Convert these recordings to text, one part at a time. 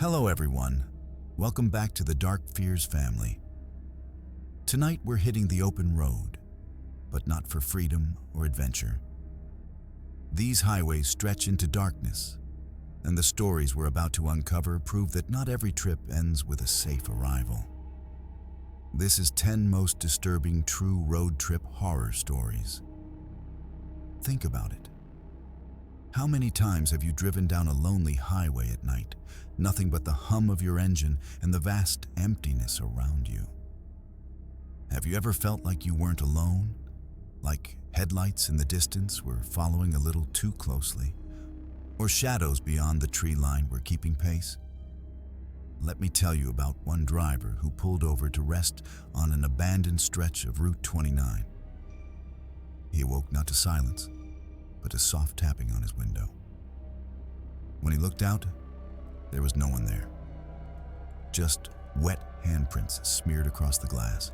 Hello everyone, welcome back to the Dark Fears family. Tonight we're hitting the open road, but not for freedom or adventure. These highways stretch into darkness, and the stories we're about to uncover prove that not every trip ends with a safe arrival. This is 10 most disturbing true road trip horror stories. Think about it. How many times have you driven down a lonely highway at night, nothing but the hum of your engine and the vast emptiness around you? Have you ever felt like you weren't alone? Like headlights in the distance were following a little too closely? Or shadows beyond the tree line were keeping pace? Let me tell you about one driver who pulled over to rest on an abandoned stretch of Route 29. He awoke not to silence, but a soft tapping on his window. When he looked out, there was no one there. Just wet handprints smeared across the glass.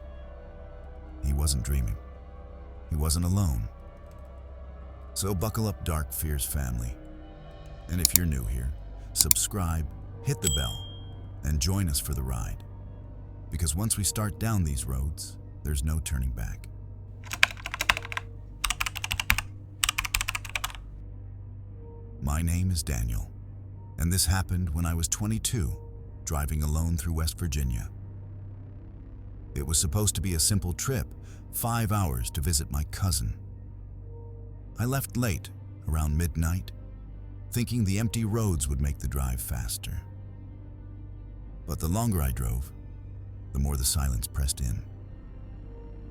He wasn't dreaming. He wasn't alone. So buckle up, Dark Fears family. And if you're new here, subscribe, hit the bell, and join us for the ride. Because once we start down these roads, there's no turning back. My name is Daniel, and this happened when I was 22, driving alone through West Virginia. It was supposed to be a simple trip, 5 hours to visit my cousin. I left late, around midnight, thinking the empty roads would make the drive faster. But the longer I drove, the more the silence pressed in.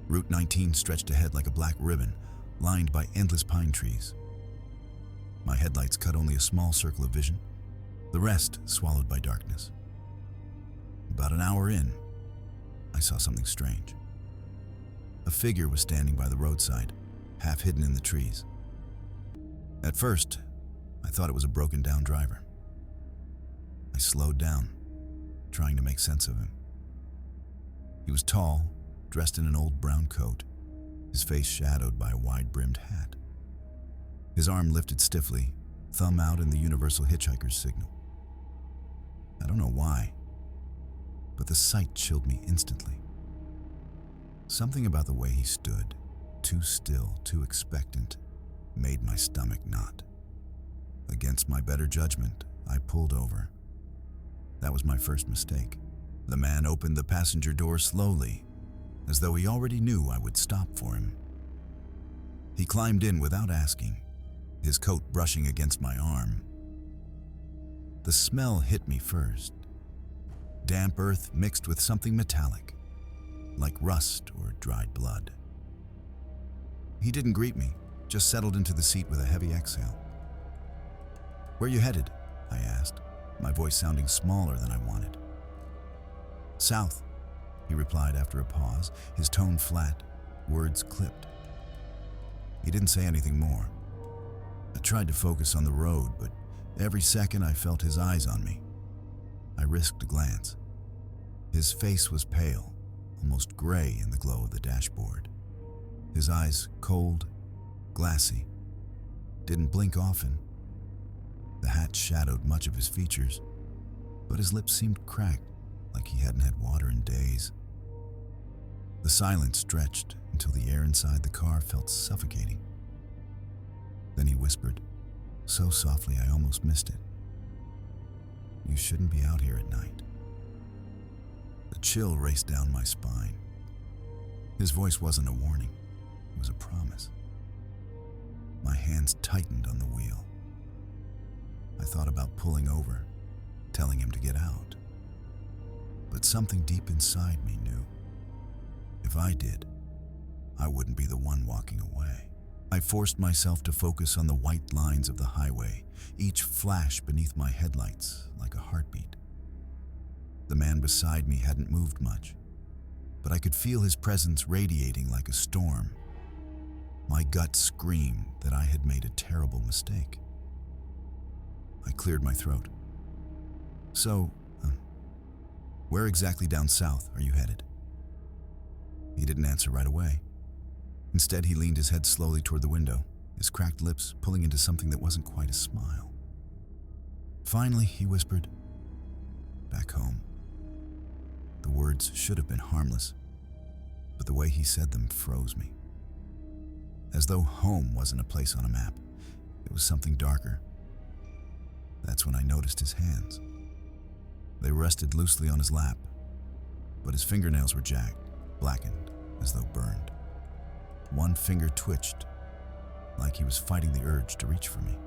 Route 19 stretched ahead like a black ribbon, lined by endless pine trees. My headlights cut only a small circle of vision, the rest swallowed by darkness. About an hour in, I saw something strange. A figure was standing by the roadside, half hidden in the trees. At first, I thought it was a broken-down driver. I slowed down, trying to make sense of him. He was tall, dressed in an old brown coat, his face shadowed by a wide-brimmed hat. His arm lifted stiffly, thumb out in the universal hitchhiker's signal. I don't know why, but the sight chilled me instantly. Something about the way he stood, too still, too expectant, made my stomach knot. Against my better judgment, I pulled over. That was my first mistake. The man opened the passenger door slowly, as though he already knew I would stop for him. He climbed in without asking, his coat brushing against my arm. The smell hit me first. Damp earth mixed with something metallic, like rust or dried blood. He didn't greet me, just settled into the seat with a heavy exhale. "Where you headed?" I asked, my voice sounding smaller than I wanted. "South," he replied after a pause, his tone flat, words clipped. He didn't say anything more. I tried to focus on the road, but every second I felt his eyes on me. I risked a glance. His face was pale, almost gray in the glow of the dashboard. His eyes cold, glassy, didn't blink often. The hat shadowed much of his features, but his lips seemed cracked, like he hadn't had water in days. The silence stretched until the air inside the car felt suffocating. Then he whispered, so softly I almost missed it. "You shouldn't be out here at night." The chill raced down my spine. His voice wasn't a warning, it was a promise. My hands tightened on the wheel. I thought about pulling over, telling him to get out. But something deep inside me knew, if I did, I wouldn't be the one walking away. I forced myself to focus on the white lines of the highway, each flash beneath my headlights like a heartbeat. The man beside me hadn't moved much, but I could feel his presence radiating like a storm. My gut screamed that I had made a terrible mistake. I cleared my throat. "So, where exactly down south are you headed?" He didn't answer right away. Instead, he leaned his head slowly toward the window, his cracked lips pulling into something that wasn't quite a smile. Finally, he whispered, words should have been harmless, but the way he said them froze me. As though home wasn't a place on a map, it was something darker. That's when I noticed his hands. They rested loosely on his lap, but his fingernails were jagged, blackened, as though burned. One finger twitched, like he was fighting the urge to reach for me.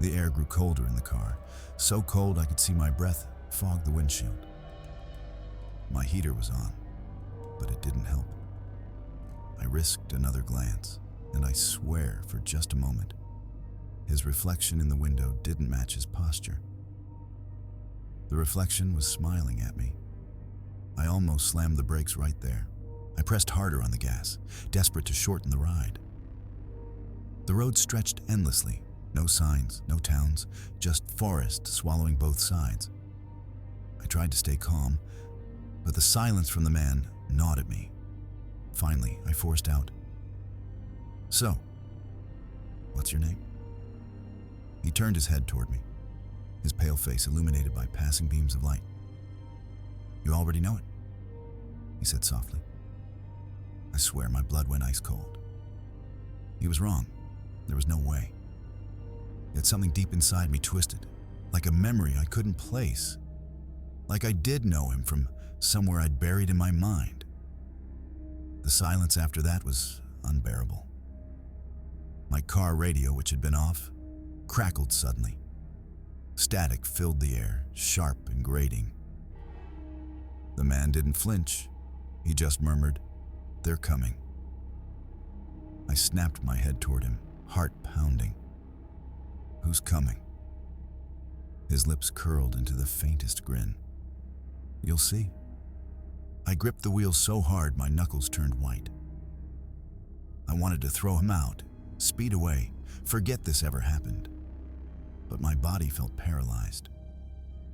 The air grew colder in the car, so cold I could see my breath fog the windshield. My heater was on, but it didn't help. I risked another glance, and I swear for just a moment, his reflection in the window didn't match his posture. The reflection was smiling at me. I almost slammed the brakes right there. I pressed harder on the gas, desperate to shorten the ride. The road stretched endlessly. No signs, no towns, just forest swallowing both sides. I tried to stay calm, but the silence from the man gnawed at me. Finally, I forced out, "So, what's your name?" He turned his head toward me, his pale face illuminated by passing beams of light. "You already know it," he said softly. I swear my blood went ice cold. He was wrong. There was no way. Yet something deep inside me twisted, like a memory I couldn't place. Like I did know him from somewhere I'd buried in my mind. The silence after that was unbearable. My car radio, which had been off, crackled suddenly. Static filled the air, sharp and grating. The man didn't flinch. He just murmured, "They're coming." I snapped my head toward him, heart pounding. "Who's coming?" His lips curled into the faintest grin. "You'll see." I gripped the wheel so hard my knuckles turned white. I wanted to throw him out, speed away, forget this ever happened. But my body felt paralyzed.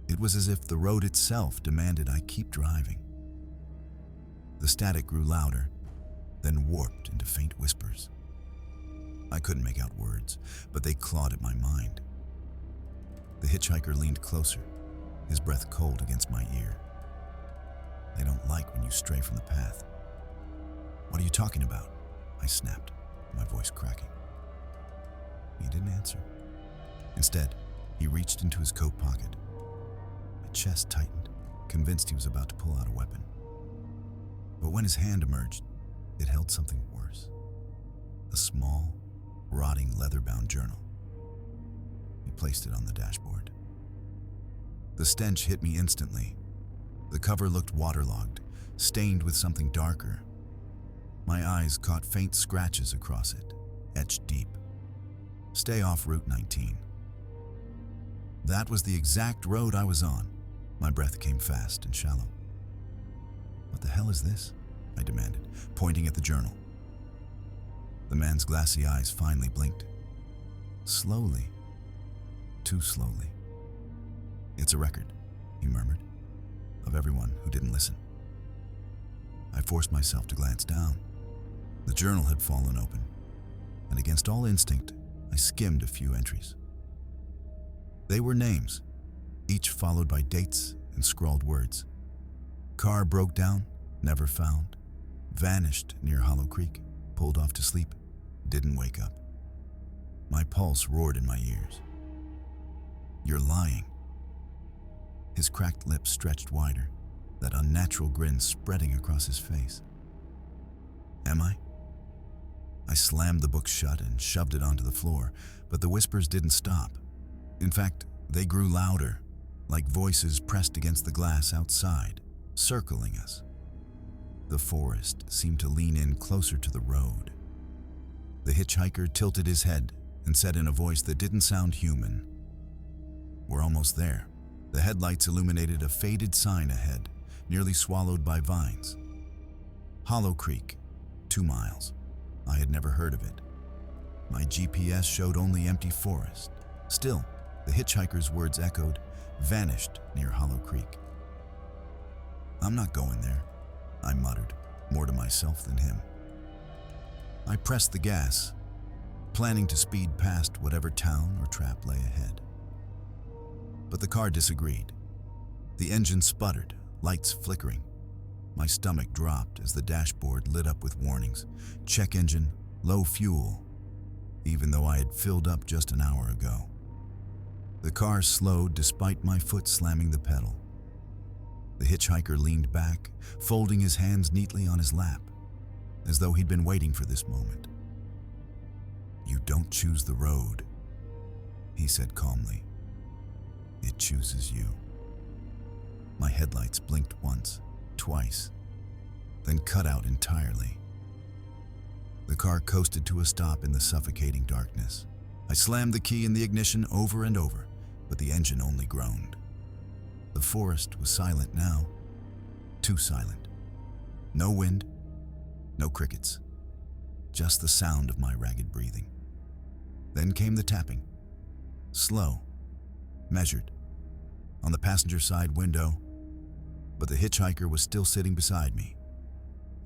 It was as if the road itself demanded I keep driving. The static grew louder, then warped into faint whispers. I couldn't make out words, but they clawed at my mind. The hitchhiker leaned closer, his breath cold against my ear. "They don't like when you stray from the path." "What are you talking about?" I snapped, my voice cracking. He didn't answer. Instead, he reached into his coat pocket. My chest tightened, convinced he was about to pull out a weapon. But when his hand emerged, it held something worse. A small, rotting leather-bound journal. He placed it on the dashboard. The stench hit me instantly. The cover looked waterlogged, stained with something darker. My eyes caught faint scratches across it, etched deep. "Stay off Route 19. That was the exact road I was on. My breath came fast and shallow. "What the hell is this?" I demanded, pointing at the journal. The man's glassy eyes finally blinked. Slowly. Too slowly. "It's a record," he murmured, "of everyone who didn't listen." I forced myself to glance down. The journal had fallen open, and against all instinct, I skimmed a few entries. They were names, each followed by dates and scrawled words. "Car broke down, never found. Vanished near Hollow Creek, pulled off to sleep, didn't wake up." My pulse roared in my ears. "You're lying." His cracked lips stretched wider, that unnatural grin spreading across his face. "Am I?" I slammed the book shut and shoved it onto the floor, but the whispers didn't stop. In fact, they grew louder, like voices pressed against the glass outside, circling us. The forest seemed to lean in closer to the road. The hitchhiker tilted his head and said in a voice that didn't sound human, "We're almost there." The headlights illuminated a faded sign ahead, nearly swallowed by vines. Hollow Creek, 2 miles. I had never heard of it. My GPS showed only empty forest. Still, the hitchhiker's words echoed, "Vanished near Hollow Creek." "I'm not going there," I muttered, more to myself than him. I pressed the gas, planning to speed past whatever town or trap lay ahead. But the car disagreed. The engine sputtered, lights flickering. My stomach dropped as the dashboard lit up with warnings. Check engine, low fuel, even though I had filled up just an hour ago. The car slowed despite my foot slamming the pedal. The hitchhiker leaned back, folding his hands neatly on his lap, as though he'd been waiting for this moment. "You don't choose the road," he said calmly. "It chooses you." My headlights blinked once, twice, then cut out entirely. The car coasted to a stop in the suffocating darkness. I slammed the key in the ignition over and over, but the engine only groaned. The forest was silent now, too silent. No wind, no crickets, just the sound of my ragged breathing. Then came the tapping, slow, measured, on the passenger side window, but the hitchhiker was still sitting beside me.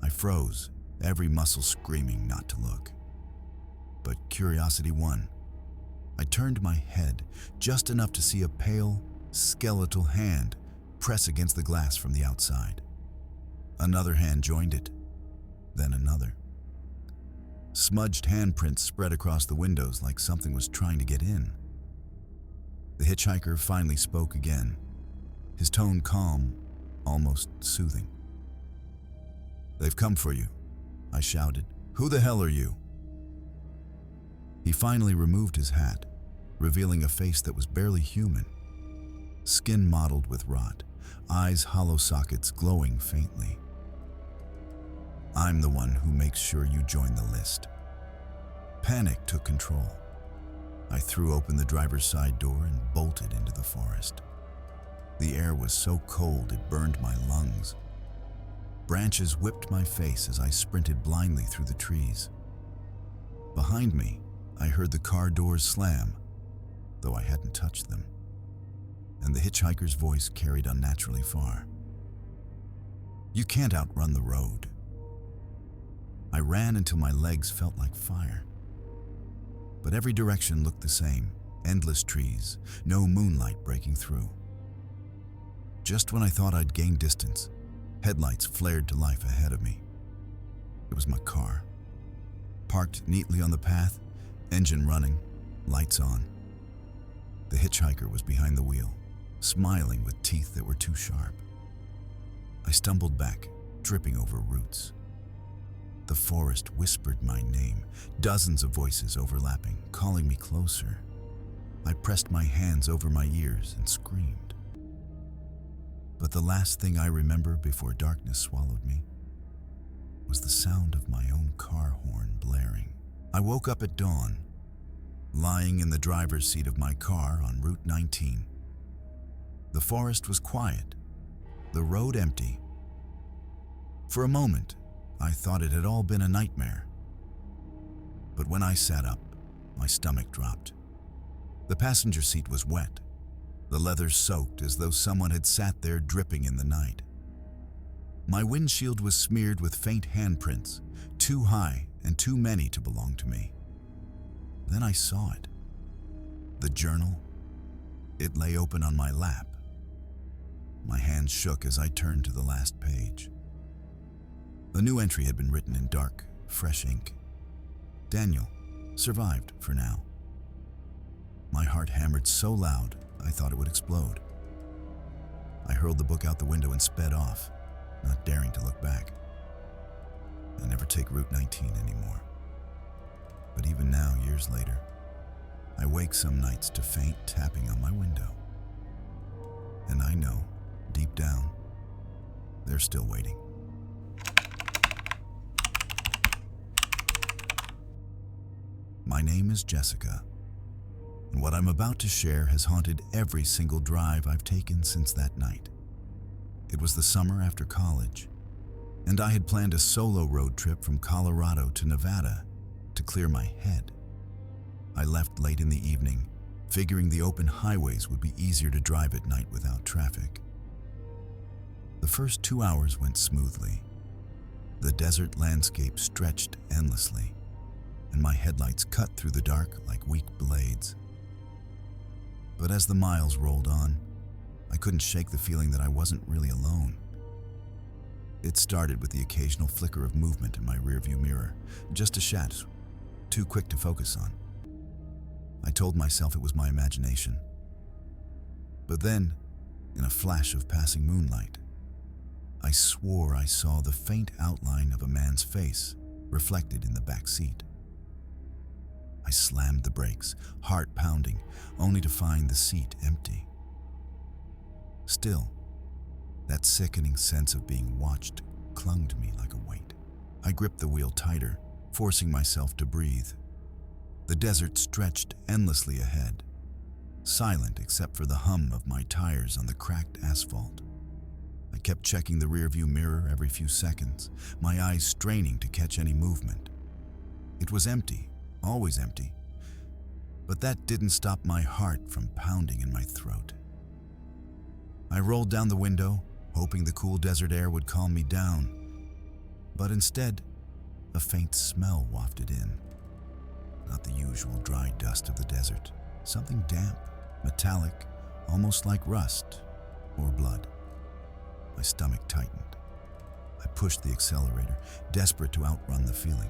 I froze, every muscle screaming not to look. But curiosity won. I turned my head just enough to see a pale, skeletal hand press against the glass from the outside. Another hand joined it, then another. Smudged handprints spread across the windows like something was trying to get in. The hitchhiker finally spoke again, his tone calm, almost soothing. "They've come for you," I shouted. "Who the hell are you?" He finally removed his hat, revealing a face that was barely human. Skin mottled with rot, eyes hollow sockets glowing faintly. "I'm the one who makes sure you join the list." Panic took control. I threw open the driver's side door and bolted into the forest. The air was so cold it burned my lungs. Branches whipped my face as I sprinted blindly through the trees. Behind me, I heard the car doors slam, though I hadn't touched them, and the hitchhiker's voice carried unnaturally far. "You can't outrun the road." I ran until my legs felt like fire. But every direction looked the same, endless trees, no moonlight breaking through. Just when I thought I'd gained distance, headlights flared to life ahead of me. It was my car. Parked neatly on the path, engine running, lights on. The hitchhiker was behind the wheel, smiling with teeth that were too sharp. I stumbled back, tripping over roots. The forest whispered my name, dozens of voices overlapping, calling me closer. I pressed my hands over my ears and screamed. But the last thing I remember before darkness swallowed me was the sound of my own car horn blaring. I woke up at dawn, lying in the driver's seat of my car on Route 19. The forest was quiet, the road empty. For a moment, I thought it had all been a nightmare. But when I sat up, my stomach dropped. The passenger seat was wet, the leather soaked as though someone had sat there dripping in the night. My windshield was smeared with faint handprints, too high and too many to belong to me. Then I saw it. The journal. It lay open on my lap. My hands shook as I turned to the last page. A new entry had been written in dark, fresh ink. Daniel survived for now. My heart hammered so loud, I thought it would explode. I hurled the book out the window and sped off, not daring to look back. I never take Route 19 anymore. But even now, years later, I wake some nights to faint tapping on my window. And I know, deep down, they're still waiting. My name is Jessica, and what I'm about to share has haunted every single drive I've taken since that night. It was the summer after college, and I had planned a solo road trip from Colorado to Nevada to clear my head. I left late in the evening, figuring the open highways would be easier to drive at night without traffic. The first 2 hours went smoothly. The desert landscape stretched endlessly, and my headlights cut through the dark like weak blades. But as the miles rolled on, I couldn't shake the feeling that I wasn't really alone. It started with the occasional flicker of movement in my rearview mirror, just a shadow, too quick to focus on. I told myself it was my imagination. But then, in a flash of passing moonlight, I swore I saw the faint outline of a man's face reflected in the back seat. I slammed the brakes, heart pounding, only to find the seat empty. Still, that sickening sense of being watched clung to me like a weight. I gripped the wheel tighter, forcing myself to breathe. The desert stretched endlessly ahead, silent except for the hum of my tires on the cracked asphalt. I kept checking the rearview mirror every few seconds, my eyes straining to catch any movement. It was empty, always empty, but that didn't stop my heart from pounding in my throat. I rolled down the window, hoping the cool desert air would calm me down, but instead, a faint smell wafted in. Not the usual dry dust of the desert, something damp, metallic, almost like rust or blood. My stomach tightened. I pushed the accelerator, desperate to outrun the feeling.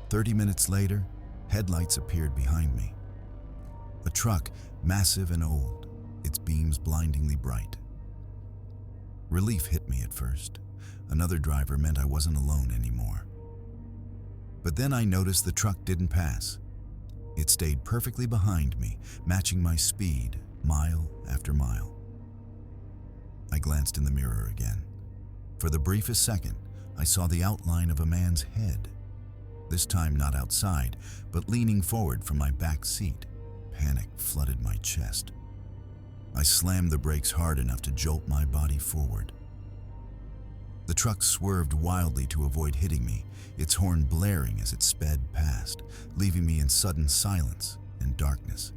30 minutes later, headlights appeared behind me. A truck, massive and old, its beams blindingly bright. Relief hit me at first. Another driver meant I wasn't alone anymore. But then I noticed the truck didn't pass. It stayed perfectly behind me, matching my speed, mile after mile. I glanced in the mirror again. For the briefest second, I saw the outline of a man's head. This time not outside, but leaning forward from my back seat. Panic flooded my chest. I slammed the brakes hard enough to jolt my body forward. The truck swerved wildly to avoid hitting me, its horn blaring as it sped past, leaving me in sudden silence and darkness.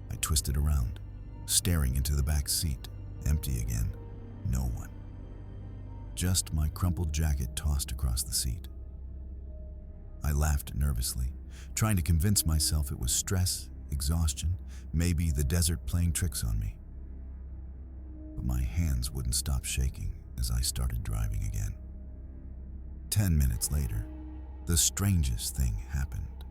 I twisted around, staring into the back seat, empty again, no one. Just my crumpled jacket tossed across the seat. I laughed nervously, trying to convince myself it was stress, exhaustion, maybe the desert playing tricks on me. But my hands wouldn't stop shaking as I started driving again. 10 minutes later, the strangest thing happened.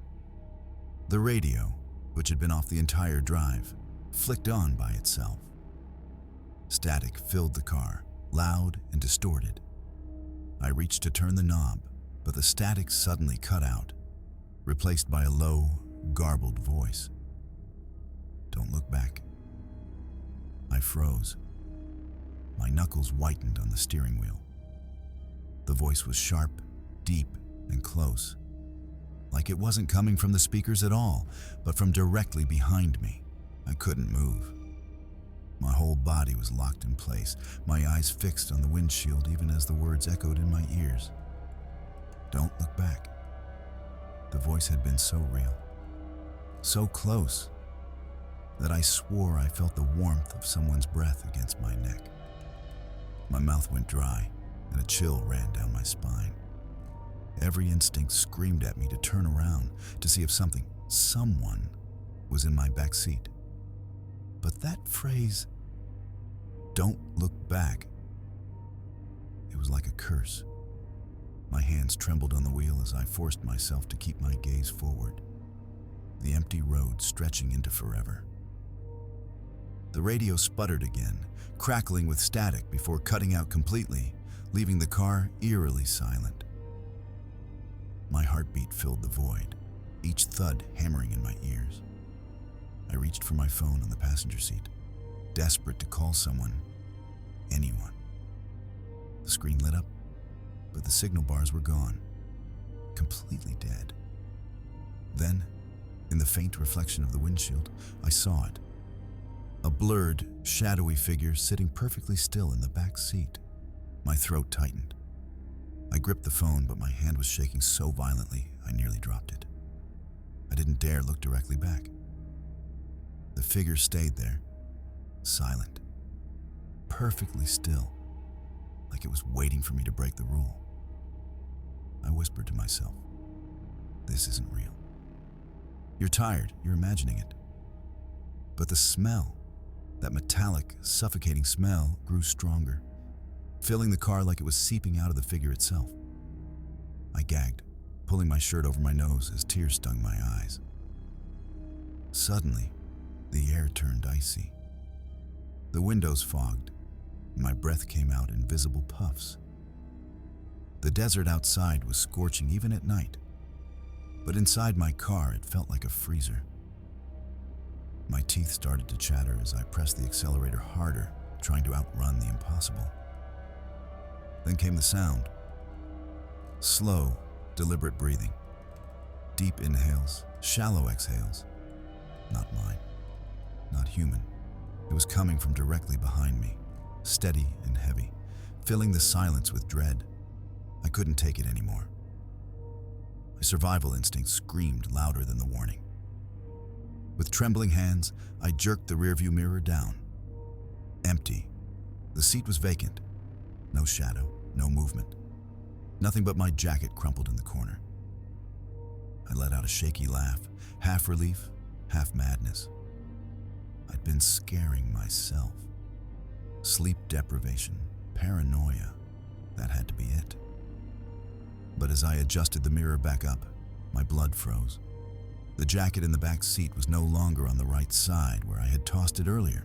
The radio, which had been off the entire drive, flicked on by itself. Static filled the car, loud and distorted. I reached to turn the knob, but the static suddenly cut out, replaced by a low, garbled voice. "Don't look back." I froze. My knuckles whitened on the steering wheel. The voice was sharp, deep, and close, like it wasn't coming from the speakers at all, but from directly behind me. I couldn't move. My whole body was locked in place, my eyes fixed on the windshield even as the words echoed in my ears. "Don't look back." The voice had been so real, so close, that I swore I felt the warmth of someone's breath against my neck. My mouth went dry, and a chill ran down my spine. Every instinct screamed at me to turn around, to see if someone was in my back seat. But that phrase, "don't look back," it was like a curse. My hands trembled on the wheel as I forced myself to keep my gaze forward, the empty road stretching into forever. The radio sputtered again, crackling with static before cutting out completely, leaving the car eerily silent. My heartbeat filled the void, each thud hammering in my ears. I reached for my phone on the passenger seat, desperate to call someone, anyone. The screen lit up, but the signal bars were gone, completely dead. Then, in the faint reflection of the windshield, I saw it. A blurred, shadowy figure sitting perfectly still in the back seat. My throat tightened. I gripped the phone, but my hand was shaking so violently I nearly dropped it. I didn't dare look directly back. The figure stayed there, silent, perfectly still, like it was waiting for me to break the rule. I whispered to myself, "This isn't real. You're tired, you're imagining it." But the smell, that metallic, suffocating smell, grew stronger. filling the car like it was seeping out of the figure itself. I gagged, pulling my shirt over my nose as tears stung my eyes. Suddenly, the air turned icy. The windows fogged, and my breath came out in visible puffs. The desert outside was scorching even at night, but inside my car it felt like a freezer. My teeth started to chatter as I pressed the accelerator harder, trying to outrun the impossible. Then came the sound. Slow, deliberate breathing. Deep inhales, shallow exhales. Not mine. Not human. It was coming from directly behind me, steady and heavy, filling the silence with dread. I couldn't take it anymore. My survival instinct screamed louder than the warning. With trembling hands, I jerked the rearview mirror down. Empty. The seat was vacant. No shadow, no movement. Nothing but my jacket crumpled in the corner. I let out a shaky laugh, half relief, half madness. I'd been scaring myself. Sleep deprivation, paranoia, that had to be it. But as I adjusted the mirror back up, my blood froze. The jacket in the back seat was no longer on the right side where I had tossed it earlier.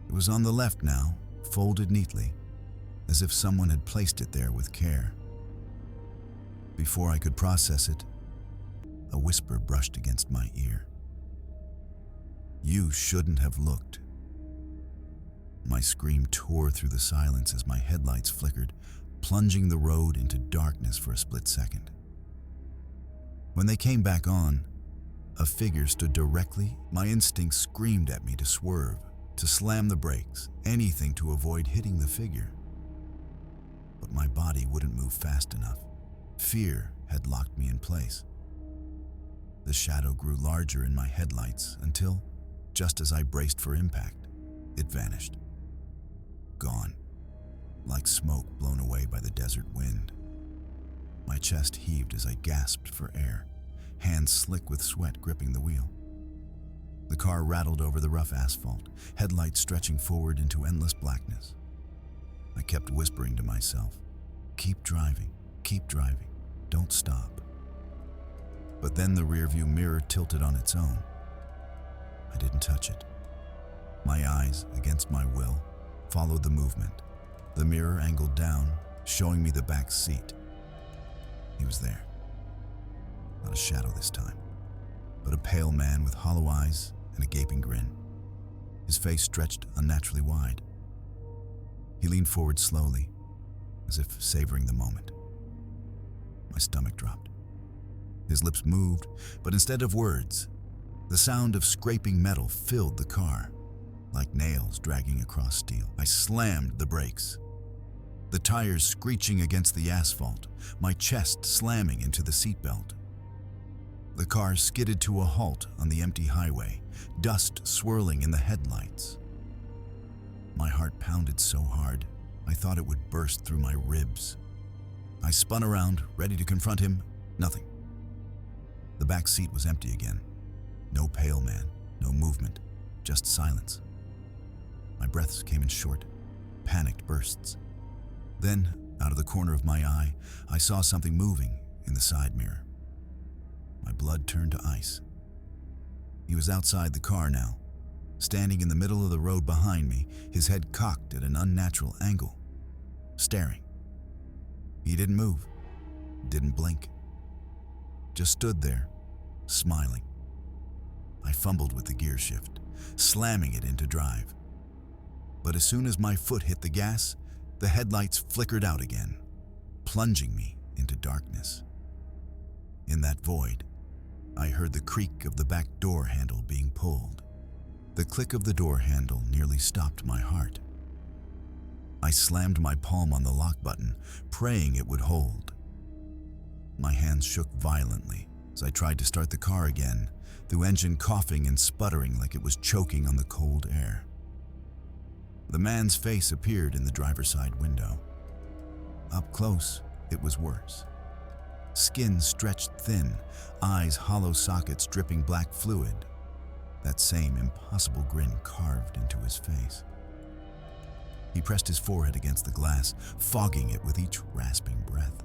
It was on the left now, folded neatly, as if someone had placed it there with care. Before I could process it, a whisper brushed against my ear. "You shouldn't have looked." My scream tore through the silence as my headlights flickered, plunging the road into darkness for a split second. When they came back on, a figure stood directly. My instincts screamed at me to swerve, to slam the brakes, anything to avoid hitting the figure. But my body wouldn't move fast enough. Fear had locked me in place. The shadow grew larger in my headlights until, just as I braced for impact, it vanished. Gone, like smoke blown away by the desert wind. My chest heaved as I gasped for air, hands slick with sweat gripping the wheel. The car rattled over the rough asphalt, headlights stretching forward into endless blackness. I kept whispering to myself, keep driving, don't stop." But then the rearview mirror tilted on its own. I didn't touch it. My eyes, against my will, followed the movement. The mirror angled down, showing me the back seat. He was there. Not a shadow this time, but a pale man with hollow eyes and a gaping grin. His face stretched unnaturally wide. He leaned forward slowly, as if savoring the moment. My stomach dropped. His lips moved, but instead of words, the sound of scraping metal filled the car, like nails dragging across steel. I slammed the brakes, the tires screeching against the asphalt, my chest slamming into the seatbelt. The car skidded to a halt on the empty highway, dust swirling in the headlights. My heart pounded so hard, I thought it would burst through my ribs. I spun around, ready to confront him. Nothing. The back seat was empty again. No pale man, no movement, just silence. My breaths came in short, panicked bursts. Then, out of the corner of my eye, I saw something moving in the side mirror. My blood turned to ice. He was outside the car now, standing in the middle of the road behind me, his head cocked at an unnatural angle, staring. He didn't move, didn't blink, just stood there, smiling. I fumbled with the gear shift, slamming it into drive. But as soon as my foot hit the gas, the headlights flickered out again, plunging me into darkness. In that void, I heard the creak of the back door handle being pulled. The click of the door handle nearly stopped my heart. I slammed my palm on the lock button, praying it would hold. My hands shook violently as I tried to start the car again, the engine coughing and sputtering like it was choking on the cold air. The man's face appeared in the driver's side window. Up close, it was worse. Skin stretched thin, eyes hollow sockets dripping black fluid. That same impossible grin carved into his face. He pressed his forehead against the glass, fogging it with each rasping breath.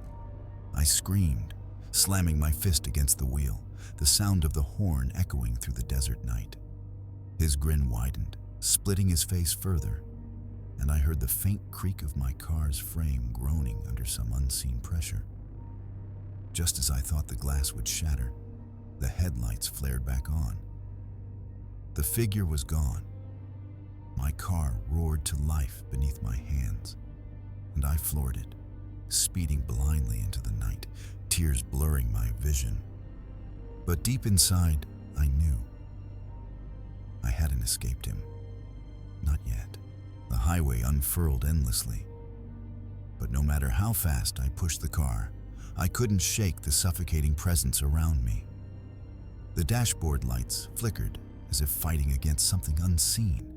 I screamed, slamming my fist against the wheel, the sound of the horn echoing through the desert night. His grin widened, splitting his face further, and I heard the faint creak of my car's frame groaning under some unseen pressure. Just as I thought the glass would shatter, the headlights flared back on. The figure was gone. My car roared to life beneath my hands, and I floored it, speeding blindly into the night, tears blurring my vision. But deep inside, I knew. I hadn't escaped him. Not yet. The highway unfurled endlessly. But no matter how fast I pushed the car, I couldn't shake the suffocating presence around me. The dashboard lights flickered as if fighting against something unseen,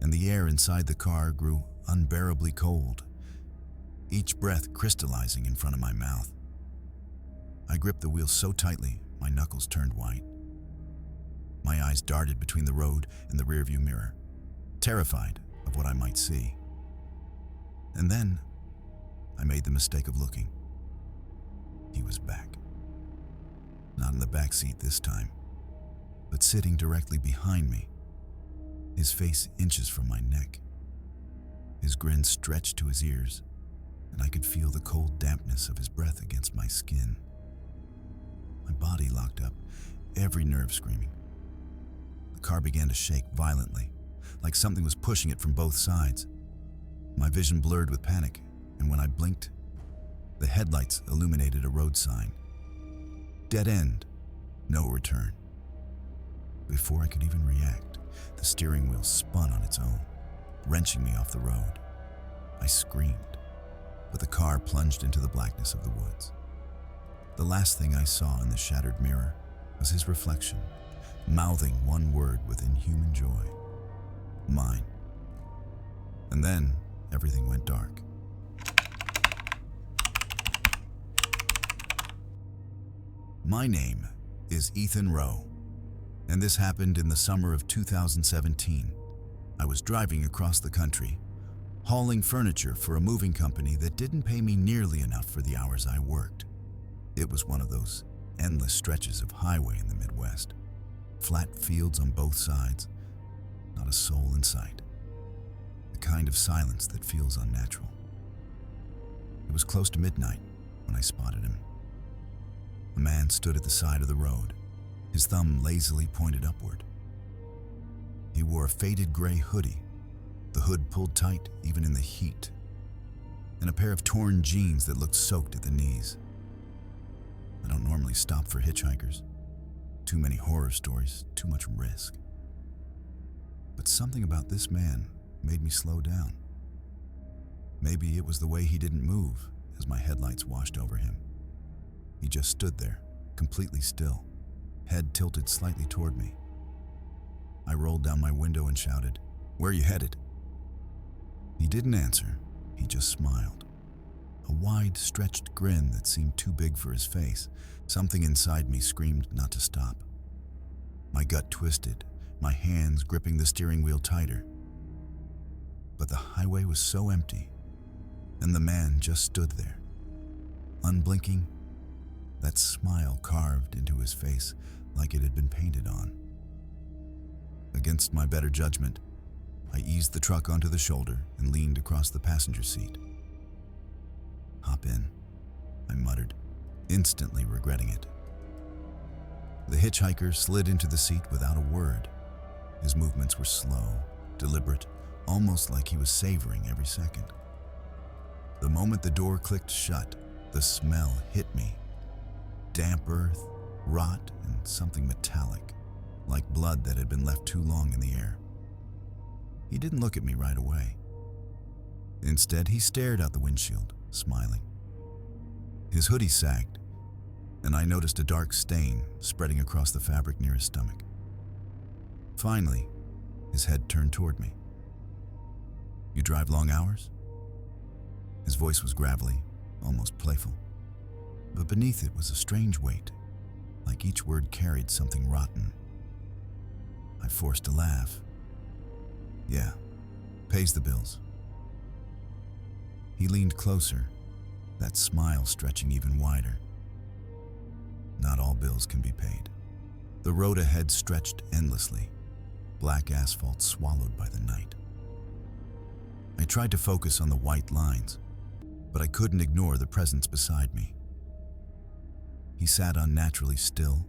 and the air inside the car grew unbearably cold, each breath crystallizing in front of my mouth. I gripped the wheel so tightly, my knuckles turned white. My eyes darted between the road and the rearview mirror, terrified of what I might see. And then, I made the mistake of looking. He was back. Not in the back seat this time, but sitting directly behind me, his face inches from my neck. His grin stretched to his ears, and I could feel the cold dampness of his breath against my skin. My body locked up, every nerve screaming. The car began to shake violently, like something was pushing it from both sides. My vision blurred with panic, and when I blinked, the headlights illuminated a road sign. Dead end, no return. Before I could even react, the steering wheel spun on its own, wrenching me off the road. I screamed, but the car plunged into the blackness of the woods. The last thing I saw in the shattered mirror was his reflection, mouthing one word with inhuman joy: mine. And then everything went dark. My name is Ethan Rowe, and this happened in the summer of 2017. I was driving across the country, hauling furniture for a moving company that didn't pay me nearly enough for the hours I worked. It was one of those endless stretches of highway in the Midwest. Flat fields on both sides, not a soul in sight. The kind of silence that feels unnatural. It was close to midnight when I spotted him. A man stood at the side of the road, his thumb lazily pointed upward. He wore a faded gray hoodie, the hood pulled tight even in the heat, and a pair of torn jeans that looked soaked at the knees. I don't normally stop for hitchhikers. Too many horror stories, too much risk. But something about this man made me slow down. Maybe it was the way he didn't move as my headlights washed over him. He just stood there, completely still, head tilted slightly toward me. I rolled down my window and shouted, "Where are you headed?" He didn't answer, he just smiled. A wide, stretched grin that seemed too big for his face. Something inside me screamed not to stop. My gut twisted, my hands gripping the steering wheel tighter. But the highway was so empty, and the man just stood there, unblinking, that smile carved into his face like it had been painted on. Against my better judgment, I eased the truck onto the shoulder and leaned across the passenger seat. "Hop in," I muttered, instantly regretting it. The hitchhiker slid into the seat without a word. His movements were slow, deliberate, almost like he was savoring every second. The moment the door clicked shut, the smell hit me. Damp earth, rot, and something metallic, like blood that had been left too long in the air. He didn't look at me right away. Instead, he stared out the windshield, smiling. His hoodie sagged, and I noticed a dark stain spreading across the fabric near his stomach. Finally, his head turned toward me. "You drive long hours?" His voice was gravelly, almost playful, but beneath it was a strange weight, like each word carried something rotten. I forced a laugh. "Yeah, pays the bills," He leaned closer, that smile stretching even wider. Not all bills can be paid. The road ahead stretched endlessly, black asphalt swallowed by the night. I tried to focus on the white lines, but I couldn't ignore the presence beside me. He sat unnaturally still,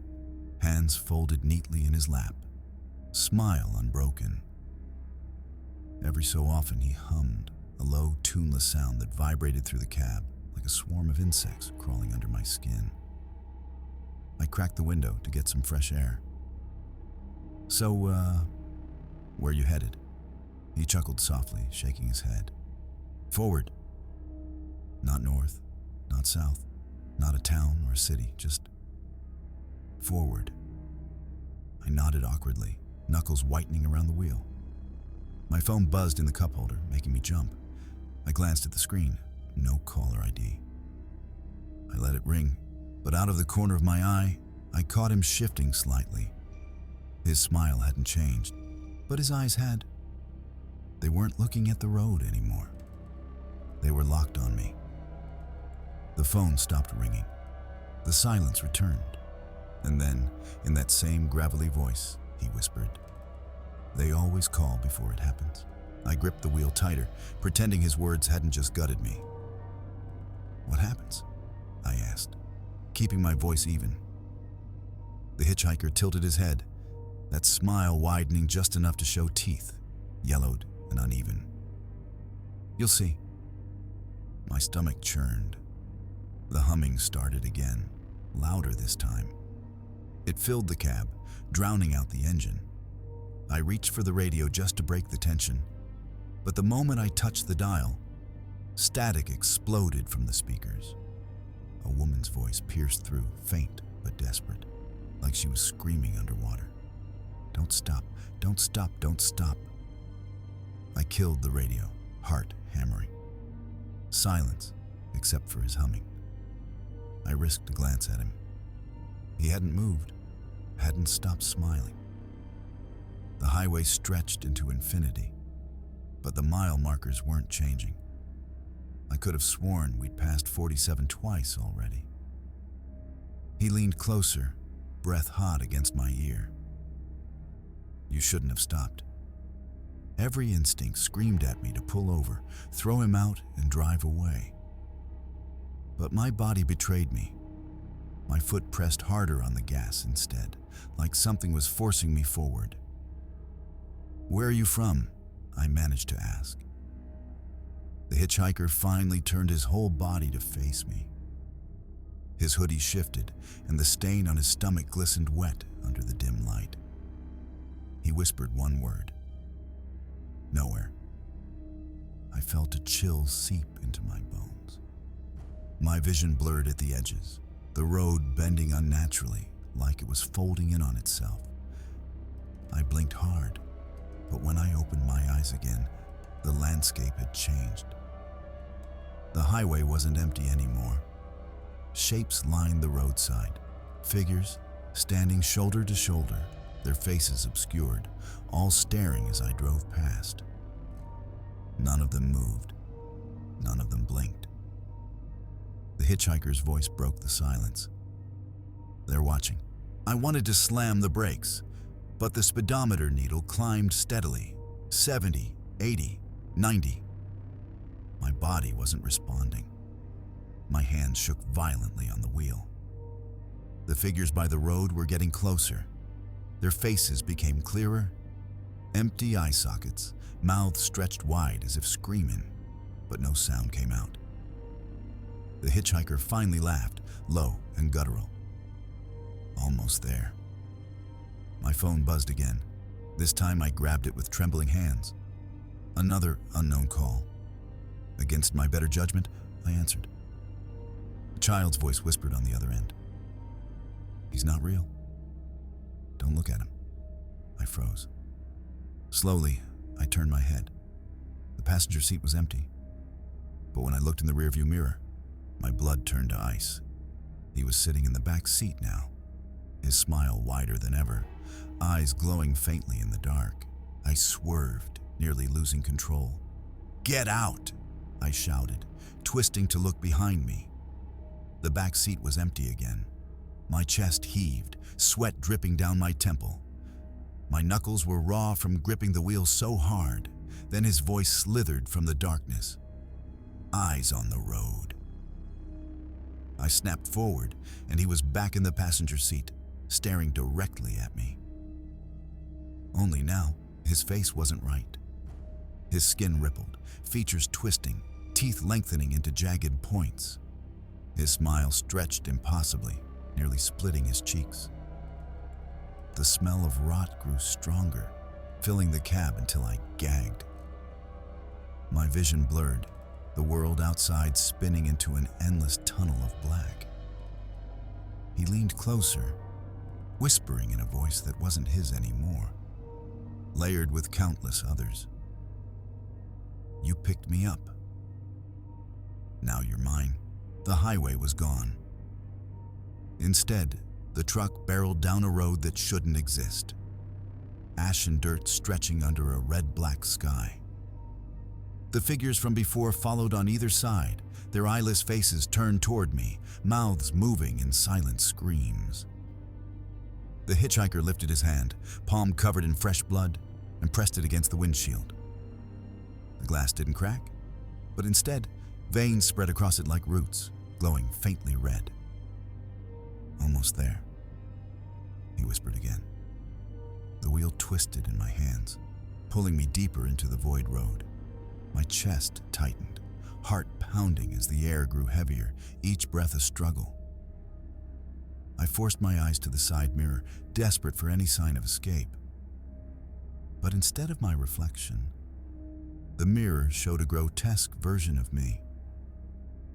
hands folded neatly in his lap, smile unbroken. Every so often he hummed, a low, tuneless sound that vibrated through the cab like a swarm of insects crawling under my skin. I cracked the window to get some fresh air. "So, where you headed?" He chuckled softly, shaking his head. "Forward." Not north, not south, not a town or a city, just forward. I nodded awkwardly, knuckles whitening around the wheel. My phone buzzed in the cup holder, making me jump. I glanced at the screen. No caller ID. I let it ring, but out of the corner of my eye, I caught him shifting slightly. His smile hadn't changed, but his eyes had. They weren't looking at the road anymore. They were locked on me. The phone stopped ringing. The silence returned. And then, in that same gravelly voice, he whispered, "They always call before it happens." I gripped the wheel tighter, pretending his words hadn't just gutted me. "What happens?" I asked, keeping my voice even. The hitchhiker tilted his head, that smile widening just enough to show teeth, yellowed and uneven. "You'll see." My stomach churned. The humming started again, louder this time. It filled the cab, drowning out the engine. I reached for the radio just to break the tension, but the moment I touched the dial, static exploded from the speakers. A woman's voice pierced through, faint but desperate, like she was screaming underwater. "Don't stop, don't stop, don't stop." I killed the radio, heart hammering. Silence, except for his humming. I risked a glance at him. He hadn't moved, hadn't stopped smiling. The highway stretched into infinity, but the mile markers weren't changing. I could have sworn we'd passed 47 twice already. He leaned closer, breath hot against my ear. "You shouldn't have stopped." Every instinct screamed at me to pull over, throw him out, and drive away. But my body betrayed me. My foot pressed harder on the gas instead, like something was forcing me forward. "Where are you from?" I managed to ask. The hitchhiker finally turned his whole body to face me. His hoodie shifted, and the stain on his stomach glistened wet under the dim light. He whispered one word. "Nowhere." I felt a chill seep into my bones. My vision blurred at the edges, the road bending unnaturally, like it was folding in on itself. I blinked hard, but when I opened my eyes again, the landscape had changed. The highway wasn't empty anymore. Shapes lined the roadside, figures standing shoulder to shoulder, their faces obscured, all staring as I drove past. None of them moved. None of them blinked. The hitchhiker's voice broke the silence. "They're watching." I wanted to slam the brakes, but the speedometer needle climbed steadily. 70, 80, 90. My body wasn't responding. My hands shook violently on the wheel. The figures by the road were getting closer. Their faces became clearer. Empty eye sockets, mouths stretched wide as if screaming, but no sound came out. The hitchhiker finally laughed, low and guttural. Almost there. My phone buzzed again. This time I grabbed it with trembling hands. Another unknown call. Against my better judgment, I answered. A child's voice whispered on the other end. "He's not real. Don't look at him." I froze. Slowly, I turned my head. The passenger seat was empty. But when I looked in the rearview mirror, my blood turned to ice. He was sitting in the back seat now, his smile wider than ever, eyes glowing faintly in the dark. I swerved, nearly losing control. "Get out!" I shouted, twisting to look behind me. The back seat was empty again. My chest heaved, sweat dripping down my temple. My knuckles were raw from gripping the wheel so hard. Then his voice slithered from the darkness. "Eyes on the road." I snapped forward, and he was back in the passenger seat, staring directly at me. Only now, his face wasn't right. His skin rippled, features twisting, teeth lengthening into jagged points. His smile stretched impossibly, nearly splitting his cheeks. The smell of rot grew stronger, filling the cab until I gagged. My vision blurred, the world outside spinning into an endless tunnel of black. He leaned closer, whispering in a voice that wasn't his anymore, layered with countless others. "You picked me up. Now you're mine." The highway was gone. Instead, the truck barreled down a road that shouldn't exist. Ash and dirt stretching under a red-black sky. The figures from before followed on either side, their eyeless faces turned toward me, mouths moving in silent screams. The hitchhiker lifted his hand, palm covered in fresh blood, and pressed it against the windshield. The glass didn't crack, but instead, veins spread across it like roots, glowing faintly red. "Almost there," he whispered again. The wheel twisted in my hands, pulling me deeper into the void road. My chest tightened, heart pounding as the air grew heavier, each breath a struggle. I forced my eyes to the side mirror, desperate for any sign of escape. But instead of my reflection, the mirror showed a grotesque version of me.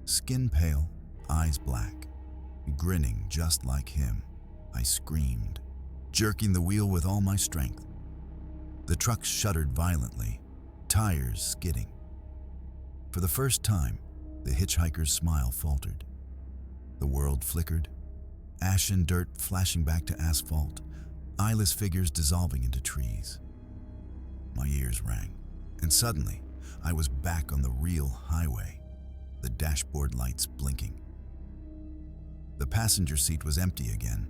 Skin pale, eyes black, grinning just like him. I screamed, jerking the wheel with all my strength. The truck shuddered violently, tires skidding. For the first time, the hitchhiker's smile faltered. The world flickered, ash and dirt flashing back to asphalt, eyeless figures dissolving into trees. My ears rang, and suddenly, I was back on the real highway, the dashboard lights blinking. The passenger seat was empty again.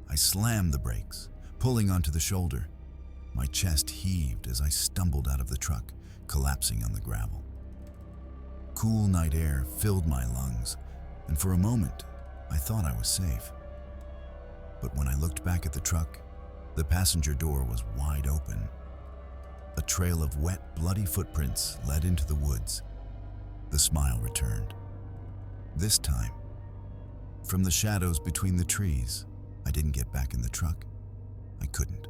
I slammed the brakes, pulling onto the shoulder. My chest heaved as I stumbled out of the truck, collapsing on the gravel. Cool night air filled my lungs, and for a moment, I thought I was safe. But when I looked back at the truck, the passenger door was wide open. A trail of wet, bloody footprints led into the woods. The smile returned. This time, from the shadows between the trees, I didn't get back in the truck. I couldn't.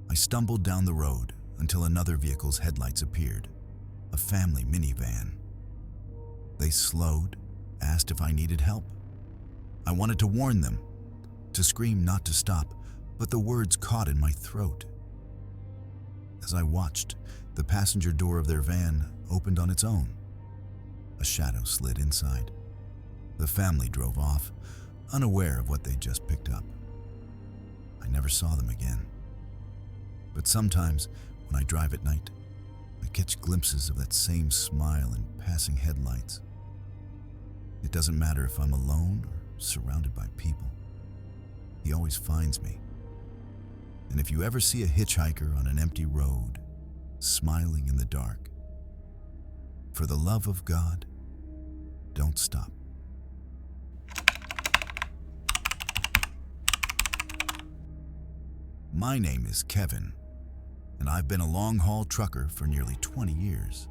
I stumbled down the road until another vehicle's headlights appeared, a family minivan. They slowed, asked if I needed help. I wanted to warn them, to scream not to stop, but the words caught in my throat. As I watched, the passenger door of their van opened on its own. A shadow slid inside. The family drove off, unaware of what they'd just picked up. I never saw them again. But sometimes, when I drive at night, I catch glimpses of that same smile in passing headlights. It doesn't matter if I'm alone or surrounded by people. He always finds me. And if you ever see a hitchhiker on an empty road, smiling in the dark, for the love of God, don't stop. My name is Kevin, and I've been a long-haul trucker for nearly 20 years.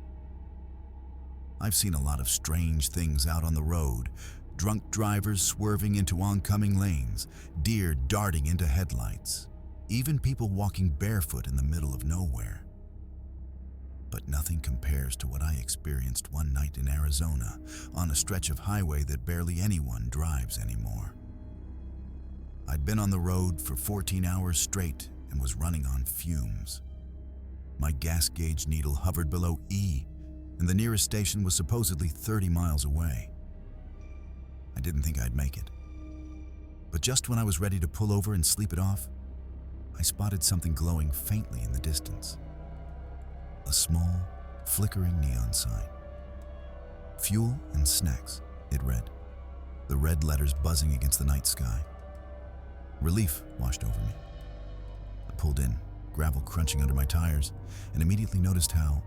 I've seen a lot of strange things out on the road, drunk drivers swerving into oncoming lanes, deer darting into headlights, even people walking barefoot in the middle of nowhere. But nothing compares to what I experienced one night in Arizona on a stretch of highway that barely anyone drives anymore. I'd been on the road for 14 hours straight and was running on fumes. My gas gauge needle hovered below E, and the nearest station was supposedly 30 miles away. I didn't think I'd make it. But just when I was ready to pull over and sleep it off, I spotted something glowing faintly in the distance. A small, flickering neon sign. Fuel and snacks, it read, the red letters buzzing against the night sky. Relief washed over me. I pulled in, gravel crunching under my tires, and immediately noticed how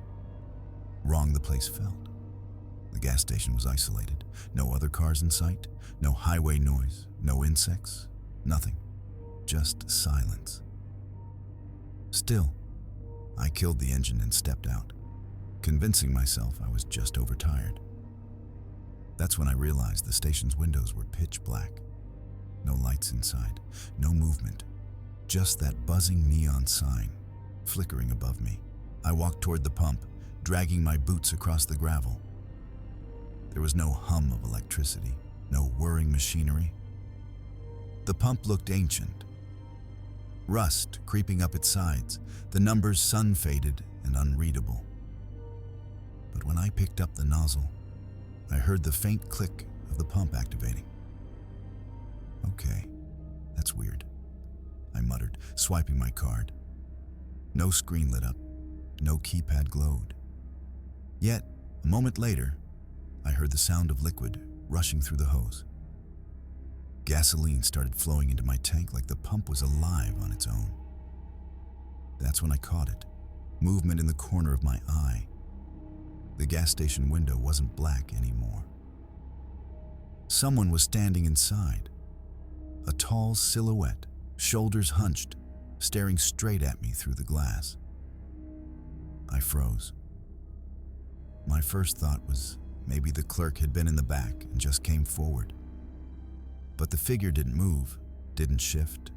wrong the place felt. The gas station was isolated. No other cars in sight, no highway noise, no insects, nothing. Just silence. Still, I killed the engine and stepped out, convincing myself I was just overtired. That's when I realized the station's windows were pitch black. No lights inside, no movement, just that buzzing neon sign flickering above me. I walked toward the pump, dragging my boots across the gravel. There was no hum of electricity, no whirring machinery. The pump looked ancient. Rust creeping up its sides, the numbers sun-faded and unreadable. But when I picked up the nozzle, I heard the faint click of the pump activating. Okay, that's weird, I muttered, swiping my card. No screen lit up, no keypad glowed. Yet, a moment later, I heard the sound of liquid rushing through the hose. Gasoline started flowing into my tank like the pump was alive on its own. That's when I caught it, movement in the corner of my eye. The gas station window wasn't black anymore. Someone was standing inside. A tall silhouette, shoulders hunched, staring straight at me through the glass. I froze. My first thought was maybe the clerk had been in the back and just came forward. But the figure didn't move, didn't shift,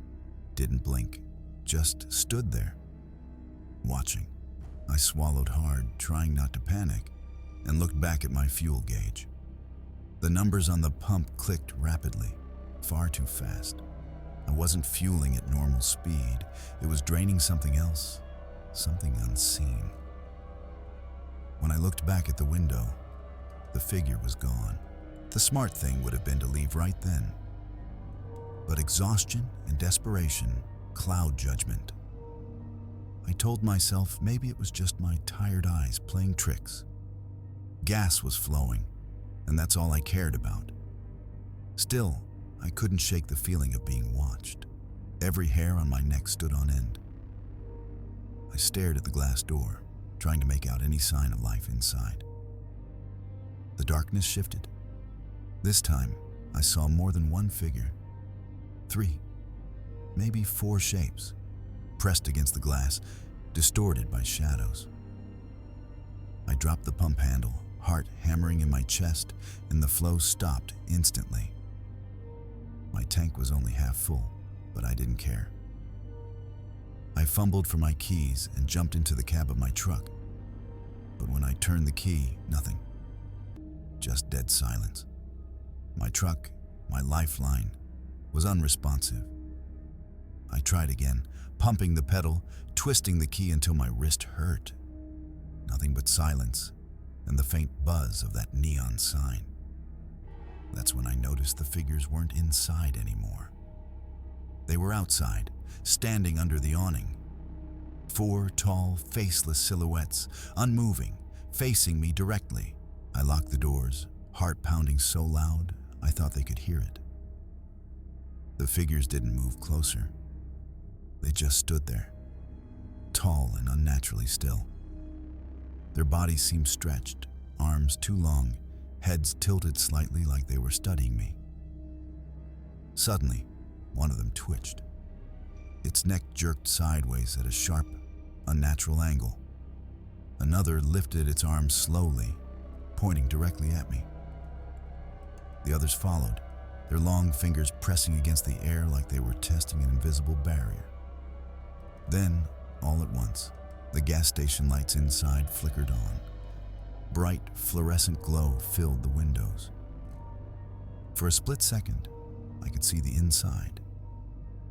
didn't blink, just stood there, watching. I swallowed hard, trying not to panic, and looked back at my fuel gauge. The numbers on the pump clicked rapidly, far too fast. I wasn't fueling at normal speed. It was draining something else, something unseen. When I looked back at the window, the figure was gone. The smart thing would have been to leave right then. But exhaustion and desperation cloud judgment. I told myself maybe it was just my tired eyes playing tricks. Gas was flowing, and that's all I cared about. Still, I couldn't shake the feeling of being watched. Every hair on my neck stood on end. I stared at the glass door, trying to make out any sign of life inside. The darkness shifted. This time, I saw more than one figure. 3, maybe 4 shapes, pressed against the glass, distorted by shadows. I dropped the pump handle, heart hammering in my chest, and the flow stopped instantly. My tank was only half full, but I didn't care. I fumbled for my keys and jumped into the cab of my truck. But when I turned the key, nothing. Just dead silence. My truck, my lifeline, was unresponsive. I tried again, pumping the pedal, twisting the key until my wrist hurt. Nothing but silence and the faint buzz of that neon sign. That's when I noticed the figures weren't inside anymore. They were outside, standing under the awning. 4 tall, faceless silhouettes, unmoving, facing me directly. I locked the doors, heart pounding so loud I thought they could hear it. The figures didn't move closer. They just stood there, tall and unnaturally still. Their bodies seemed stretched, arms too long, heads tilted slightly like they were studying me. Suddenly, one of them twitched. Its neck jerked sideways at a sharp, unnatural angle. Another lifted its arms slowly, pointing directly at me. The others followed, their long fingers pressing against the air like they were testing an invisible barrier. Then, all at once, the gas station lights inside flickered on. Bright, fluorescent glow filled the windows. For a split second, I could see the inside.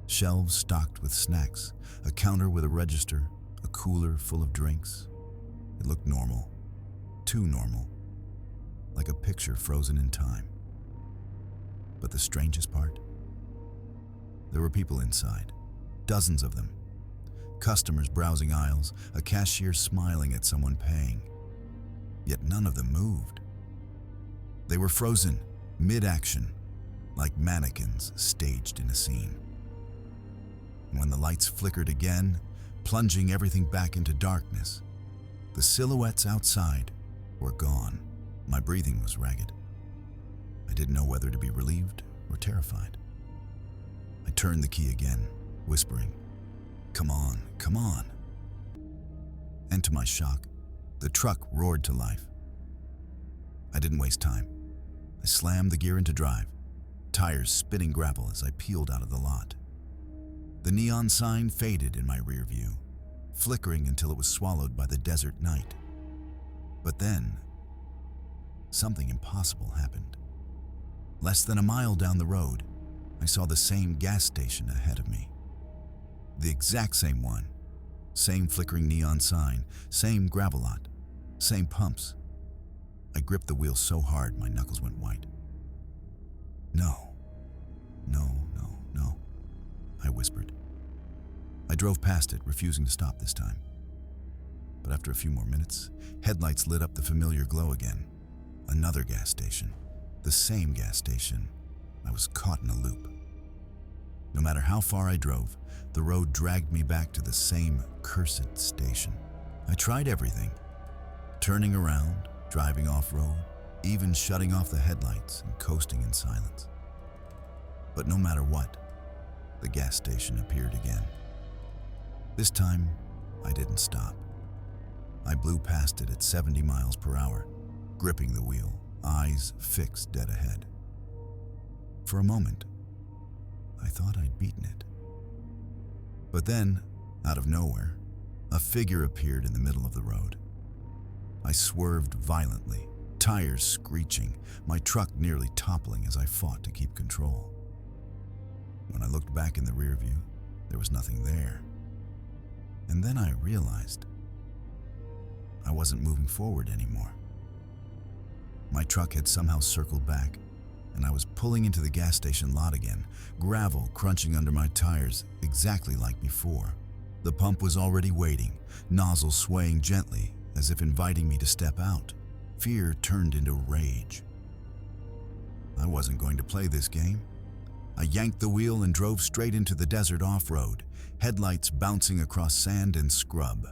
Shelves stocked with snacks, a counter with a register, a cooler full of drinks. It looked normal, too normal, like a picture frozen in time. But the strangest part? There were people inside, dozens of them. Customers browsing aisles, a cashier smiling at someone paying. Yet none of them moved. They were frozen, mid-action, like mannequins staged in a scene. When the lights flickered again, plunging everything back into darkness, the silhouettes outside were gone. My breathing was ragged. I didn't know whether to be relieved or terrified. I turned the key again, whispering, "Come on, come on." And to my shock, the truck roared to life. I didn't waste time. I slammed the gear into drive, tires spinning gravel as I peeled out of the lot. The neon sign faded in my rear view, flickering until it was swallowed by the desert night. But then, something impossible happened. Less than a mile down the road, I saw the same gas station ahead of me. The exact same one. Same flickering neon sign, same gravel lot, same pumps. I gripped the wheel so hard my knuckles went white. "No, no, no, no," I whispered. I drove past it, refusing to stop this time. But after a few more minutes, headlights lit up the familiar glow again. Another gas station. The same gas station. I was caught in a loop. No matter how far I drove, the road dragged me back to the same cursed station. I tried everything. Turning around, driving off-road, even shutting off the headlights and coasting in silence. But no matter what, the gas station appeared again. This time, I didn't stop. I blew past it at 70 miles per hour, gripping the wheel, eyes fixed dead ahead. For a moment, I thought I'd beaten it. But then, out of nowhere, a figure appeared in the middle of the road. I swerved violently, tires screeching, my truck nearly toppling as I fought to keep control. When I looked back in the rear view, there was nothing there. And then I realized I wasn't moving forward anymore. My truck had somehow circled back, and I was pulling into the gas station lot again, gravel crunching under my tires exactly like before. The pump was already waiting, nozzle swaying gently as if inviting me to step out. Fear turned into rage. I wasn't going to play this game. I yanked the wheel and drove straight into the desert off-road, headlights bouncing across sand and scrub.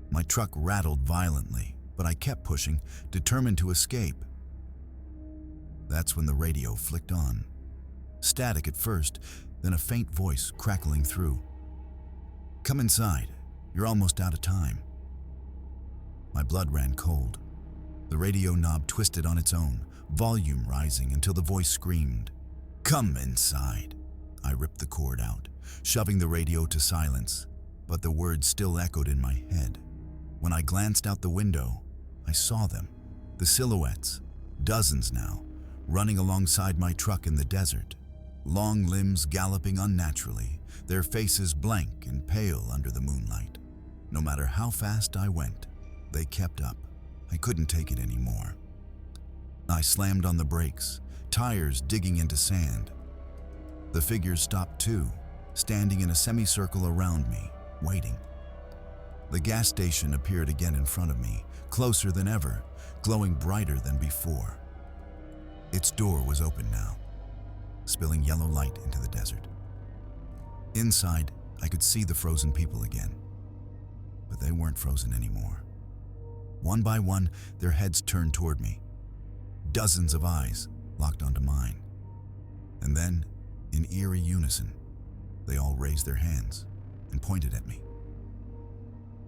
My truck rattled violently, but I kept pushing, determined to escape. That's when the radio flicked on. Static at first, then a faint voice crackling through. "Come inside. You're almost out of time." My blood ran cold. The radio knob twisted on its own, volume rising until the voice screamed, "Come inside." I ripped the cord out, shoving the radio to silence, but the words still echoed in my head. When I glanced out the window, I saw them, the silhouettes, dozens now, running alongside my truck in the desert, long limbs galloping unnaturally, their faces blank and pale under the moonlight. No matter how fast I went, they kept up. I couldn't take it anymore. I slammed on the brakes, tires digging into sand. The figures stopped too, standing in a semicircle around me, waiting. The gas station appeared again in front of me, closer than ever, glowing brighter than before. Its door was open now, spilling yellow light into the desert. Inside, I could see the frozen people again, but they weren't frozen anymore. One by one, their heads turned toward me. Dozens of eyes locked onto mine. And then, in eerie unison, they all raised their hands and pointed at me.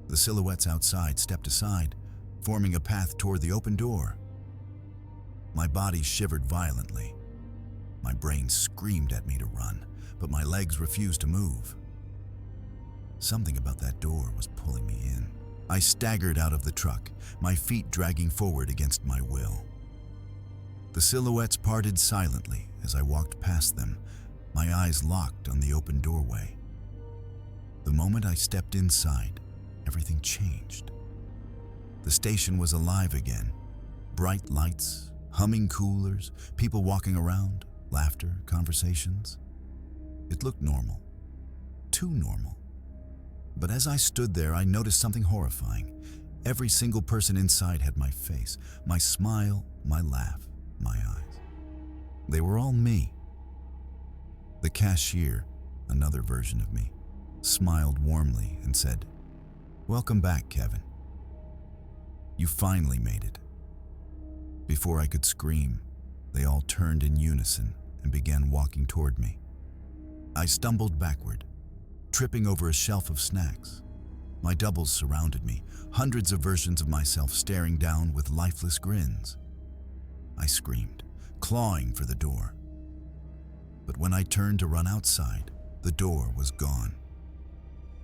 The silhouettes outside stepped aside, forming a path toward the open door. My body shivered violently. My brain screamed at me to run, but my legs refused to move. Something about that door was pulling me in. I staggered out of the truck, my feet dragging forward against my will. The silhouettes parted silently as I walked past them, my eyes locked on the open doorway. The moment I stepped inside, everything changed. The station was alive again. Bright lights, humming coolers, people walking around, laughter, conversations. It looked normal. Too normal. But as I stood there, I noticed something horrifying. Every single person inside had my face, my smile, my laugh, my eyes. They were all me. The cashier, another version of me, smiled warmly and said, "Welcome back, Kevin. You finally made it." Before I could scream, they all turned in unison and began walking toward me. I stumbled backward, tripping over a shelf of snacks. My doubles surrounded me, hundreds of versions of myself staring down with lifeless grins. I screamed, clawing for the door. But when I turned to run outside, the door was gone.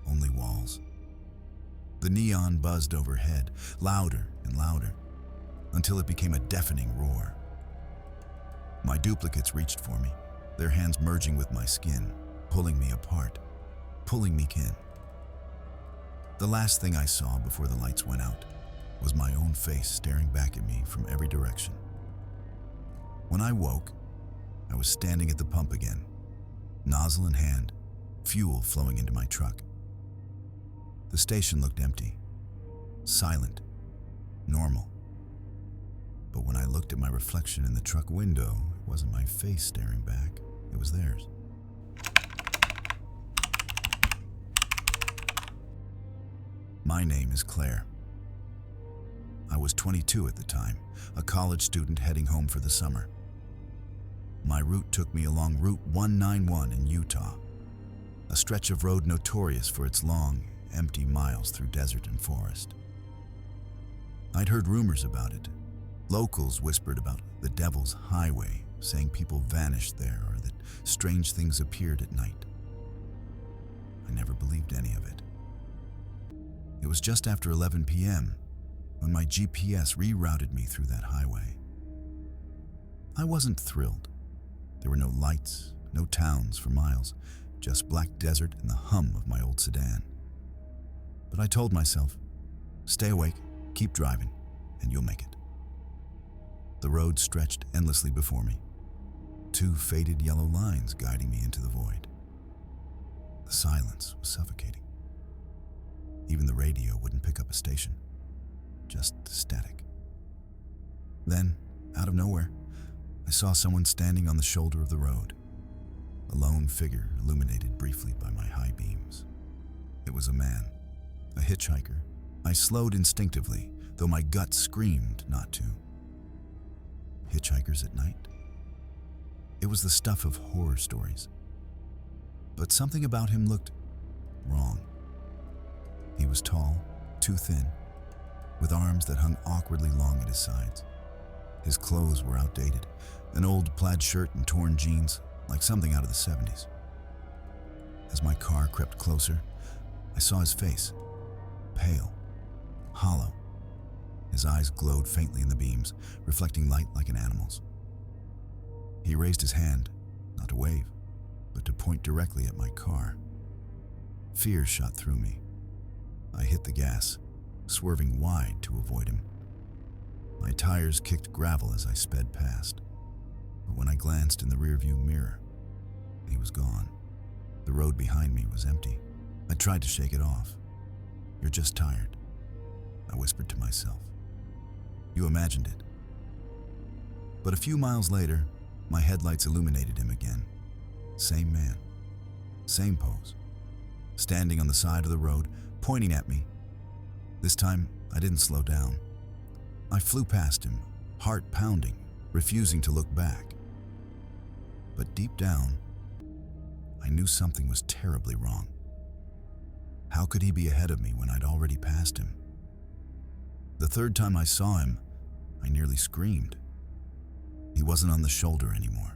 Only walls. The neon buzzed overhead, louder and louder, until it became a deafening roar. My duplicates reached for me, their hands merging with my skin, pulling me apart, pulling me in. The last thing I saw before the lights went out was my own face staring back at me from every direction. When I woke, I was standing at the pump again, nozzle in hand, fuel flowing into my truck. The station looked empty, silent, normal. But when I looked at my reflection in the truck window, it wasn't my face staring back, it was theirs. My name is Claire. I was 22 at the time, a college student heading home for the summer. My route took me along Route 191 in Utah, a stretch of road notorious for its long, empty miles through desert and forest. I'd heard rumors about it. Locals whispered about the Devil's Highway, saying people vanished there or that strange things appeared at night. I never believed any of it. It was just after 11 p.m. when my GPS rerouted me through that highway. I wasn't thrilled. There were no lights, no towns for miles, just black desert and the hum of my old sedan. But I told myself, stay awake, keep driving, and you'll make it. The road stretched endlessly before me, two faded yellow lines guiding me into the void. The silence was suffocating. Even the radio wouldn't pick up a station, just static. Then, out of nowhere, I saw someone standing on the shoulder of the road, a lone figure illuminated briefly by my high beams. It was a man, a hitchhiker. I slowed instinctively, though my gut screamed not to. Hitchhikers at night? It was the stuff of horror stories. But something about him looked wrong. He was tall, too thin, with arms that hung awkwardly long at his sides. His clothes were outdated, an old plaid shirt and torn jeans, like something out of the 70s. As my car crept closer, I saw his face, pale, hollow. His eyes glowed faintly in the beams, reflecting light like an animal's. He raised his hand, not to wave, but to point directly at my car. Fear shot through me. I hit the gas, swerving wide to avoid him. My tires kicked gravel as I sped past. But when I glanced in the rearview mirror, he was gone. The road behind me was empty. I tried to shake it off. "You're just tired," I whispered to myself. You imagined it. But a few miles later, my headlights illuminated him again. Same man, same pose, standing on the side of the road, pointing at me. This time, I didn't slow down. I flew past him, heart pounding, refusing to look back. But deep down, I knew something was terribly wrong. How could he be ahead of me when I'd already passed him? The third time I saw him, I nearly screamed. He wasn't on the shoulder anymore.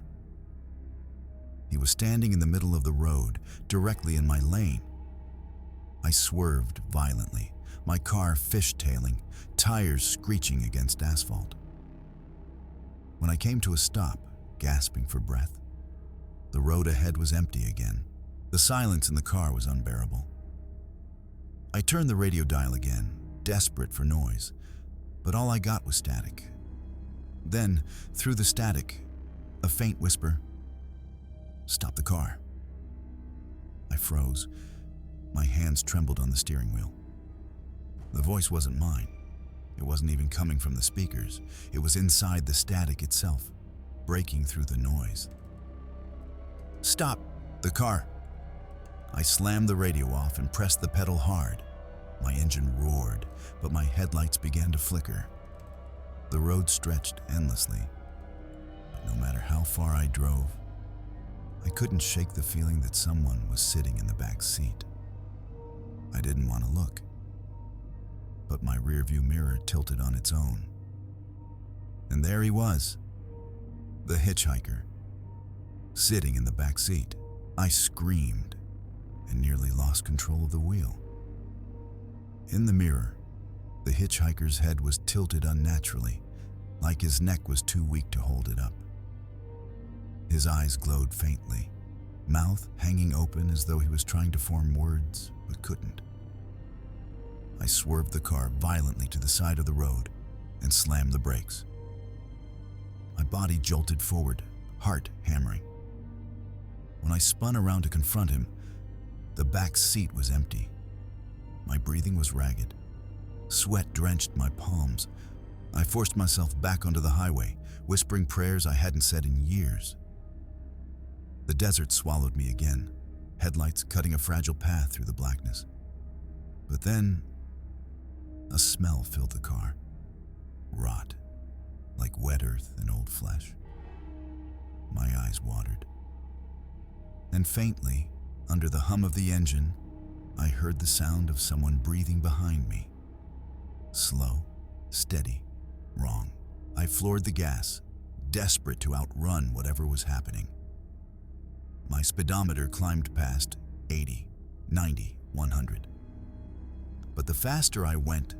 He was standing in the middle of the road, directly in my lane. I swerved violently, my car fishtailing, tires screeching against asphalt. When I came to a stop, gasping for breath, the road ahead was empty again. The silence in the car was unbearable. I turned the radio dial again, desperate for noise, but all I got was static. Then, through the static, a faint whisper, "Stop the car." I froze. My hands trembled on the steering wheel. The voice wasn't mine. It wasn't even coming from the speakers. It was inside the static itself, breaking through the noise. "Stop! The car!" I slammed the radio off and pressed the pedal hard. My engine roared, but my headlights began to flicker. The road stretched endlessly, but no matter how far I drove, I couldn't shake the feeling that someone was sitting in the back seat. I didn't want to look, but my rearview mirror tilted on its own. And there he was, the hitchhiker, sitting in the back seat. I screamed and nearly lost control of the wheel. In the mirror, the hitchhiker's head was tilted unnaturally, like his neck was too weak to hold it up. His eyes glowed faintly, mouth hanging open as though he was trying to form words but couldn't. I swerved the car violently to the side of the road and slammed the brakes. My body jolted forward, heart hammering. When I spun around to confront him, the back seat was empty. My breathing was ragged. Sweat drenched my palms. I forced myself back onto the highway, whispering prayers I hadn't said in years. The desert swallowed me again, headlights cutting a fragile path through the blackness. But then, a smell filled the car. Rot, like wet earth and old flesh. My eyes watered. And faintly, under the hum of the engine, I heard the sound of someone breathing behind me. Slow, steady, wrong. I floored the gas, desperate to outrun whatever was happening. My speedometer climbed past 80, 90, 100. But the faster I went,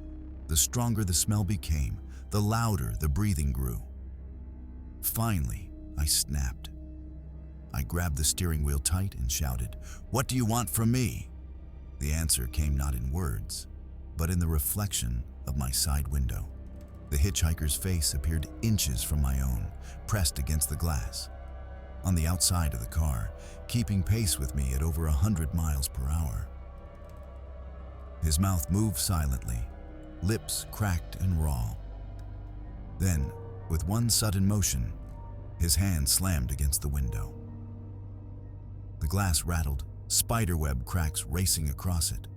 the stronger the smell became, the louder the breathing grew. Finally, I snapped. I grabbed the steering wheel tight and shouted, "What do you want from me?" The answer came not in words, but in the reflection of my side window. The hitchhiker's face appeared inches from my own, pressed against the glass. On the outside of the car, keeping pace with me at over 100 miles per hour. His mouth moved silently, lips cracked and raw. Then, with one sudden motion, his hand slammed against the window. The glass rattled, spiderweb cracks racing across it.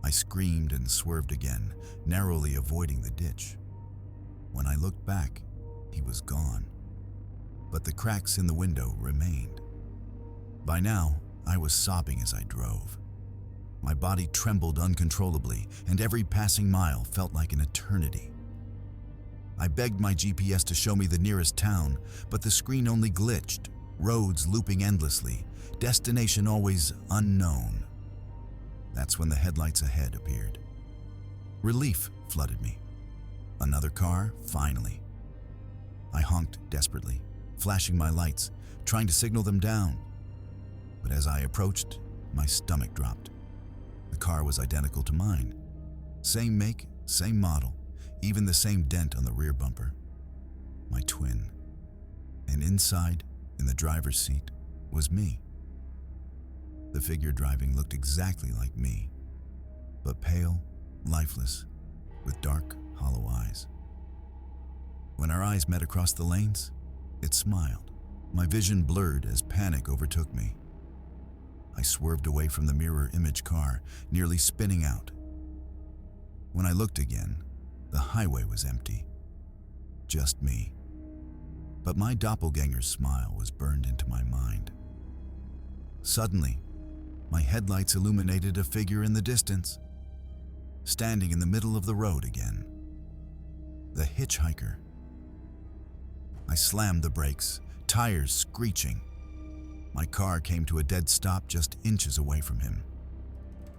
I screamed and swerved again, narrowly avoiding the ditch. When I looked back, he was gone. But the cracks in the window remained. By now, I was sobbing as I drove. My body trembled uncontrollably, and every passing mile felt like an eternity. I begged my GPS to show me the nearest town, but the screen only glitched, roads looping endlessly, destination always unknown. That's when the headlights ahead appeared. Relief flooded me. Another car, finally. I honked desperately, flashing my lights, trying to signal them down. But as I approached, my stomach dropped. The car was identical to mine. Same make, same model, even the same dent on the rear bumper. My twin. And inside, in the driver's seat, was me. The figure driving looked exactly like me, but pale, lifeless, with dark, hollow eyes. When our eyes met across the lanes, it smiled. My vision blurred as panic overtook me. I swerved away from the mirror image car, nearly spinning out. When I looked again, the highway was empty. Just me. But my doppelganger's smile was burned into my mind. Suddenly, my headlights illuminated a figure in the distance, standing in the middle of the road again. The hitchhiker. I slammed the brakes, tires screeching. My car came to a dead stop just inches away from him.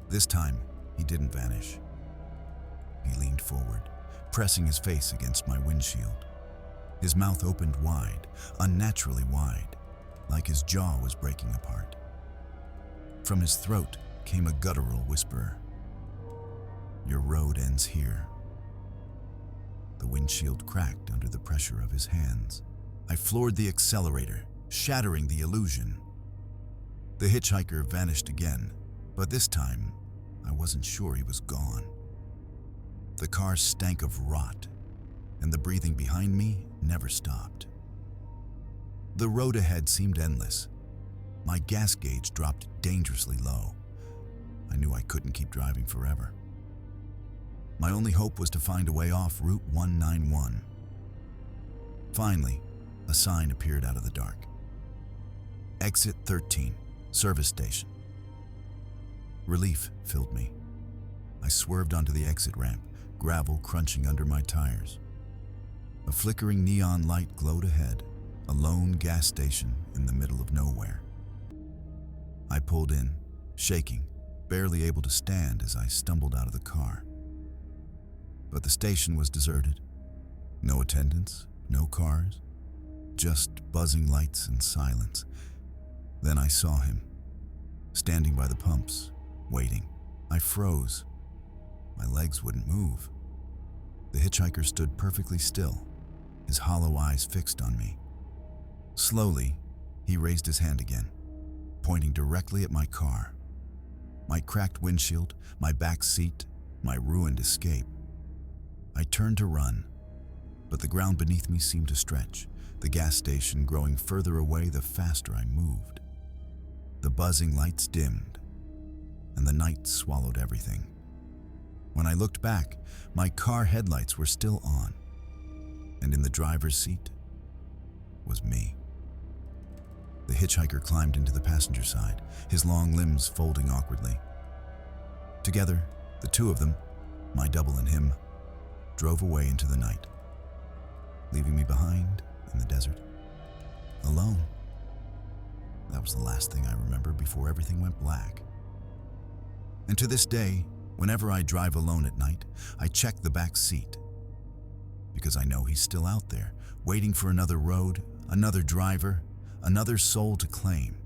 This time, he didn't vanish. He leaned forward, pressing his face against my windshield. His mouth opened wide, unnaturally wide, like his jaw was breaking apart. From his throat came a guttural whisper. "Your road ends here." The windshield cracked under the pressure of his hands. I floored the accelerator, shattering the illusion. The hitchhiker vanished again, but this time, I wasn't sure he was gone. The car stank of rot, and the breathing behind me never stopped. The road ahead seemed endless. My gas gauge dropped dangerously low. I knew I couldn't keep driving forever. My only hope was to find a way off Route 191. Finally, a sign appeared out of the dark. Exit 13, service station. Relief filled me. I swerved onto the exit ramp, gravel crunching under my tires. A flickering neon light glowed ahead, a lone gas station in the middle of nowhere. I pulled in, shaking, barely able to stand as I stumbled out of the car. But the station was deserted. No attendants, no cars, just buzzing lights and silence. Then I saw him, standing by the pumps, waiting. I froze. My legs wouldn't move. The hitchhiker stood perfectly still, his hollow eyes fixed on me. Slowly, he raised his hand again, pointing directly at my car. My cracked windshield, my back seat, my ruined escape. I turned to run, but the ground beneath me seemed to stretch, the gas station growing further away the faster I moved. The buzzing lights dimmed, and the night swallowed everything. When I looked back, my car headlights were still on, and in the driver's seat was me. The hitchhiker climbed into the passenger side, his long limbs folding awkwardly. Together, the two of them, my double and him, drove away into the night, leaving me behind in the desert, alone. That was the last thing I remember before everything went black. And to this day, whenever I drive alone at night, I check the back seat, because I know he's still out there, waiting for another road, another driver, another soul to claim.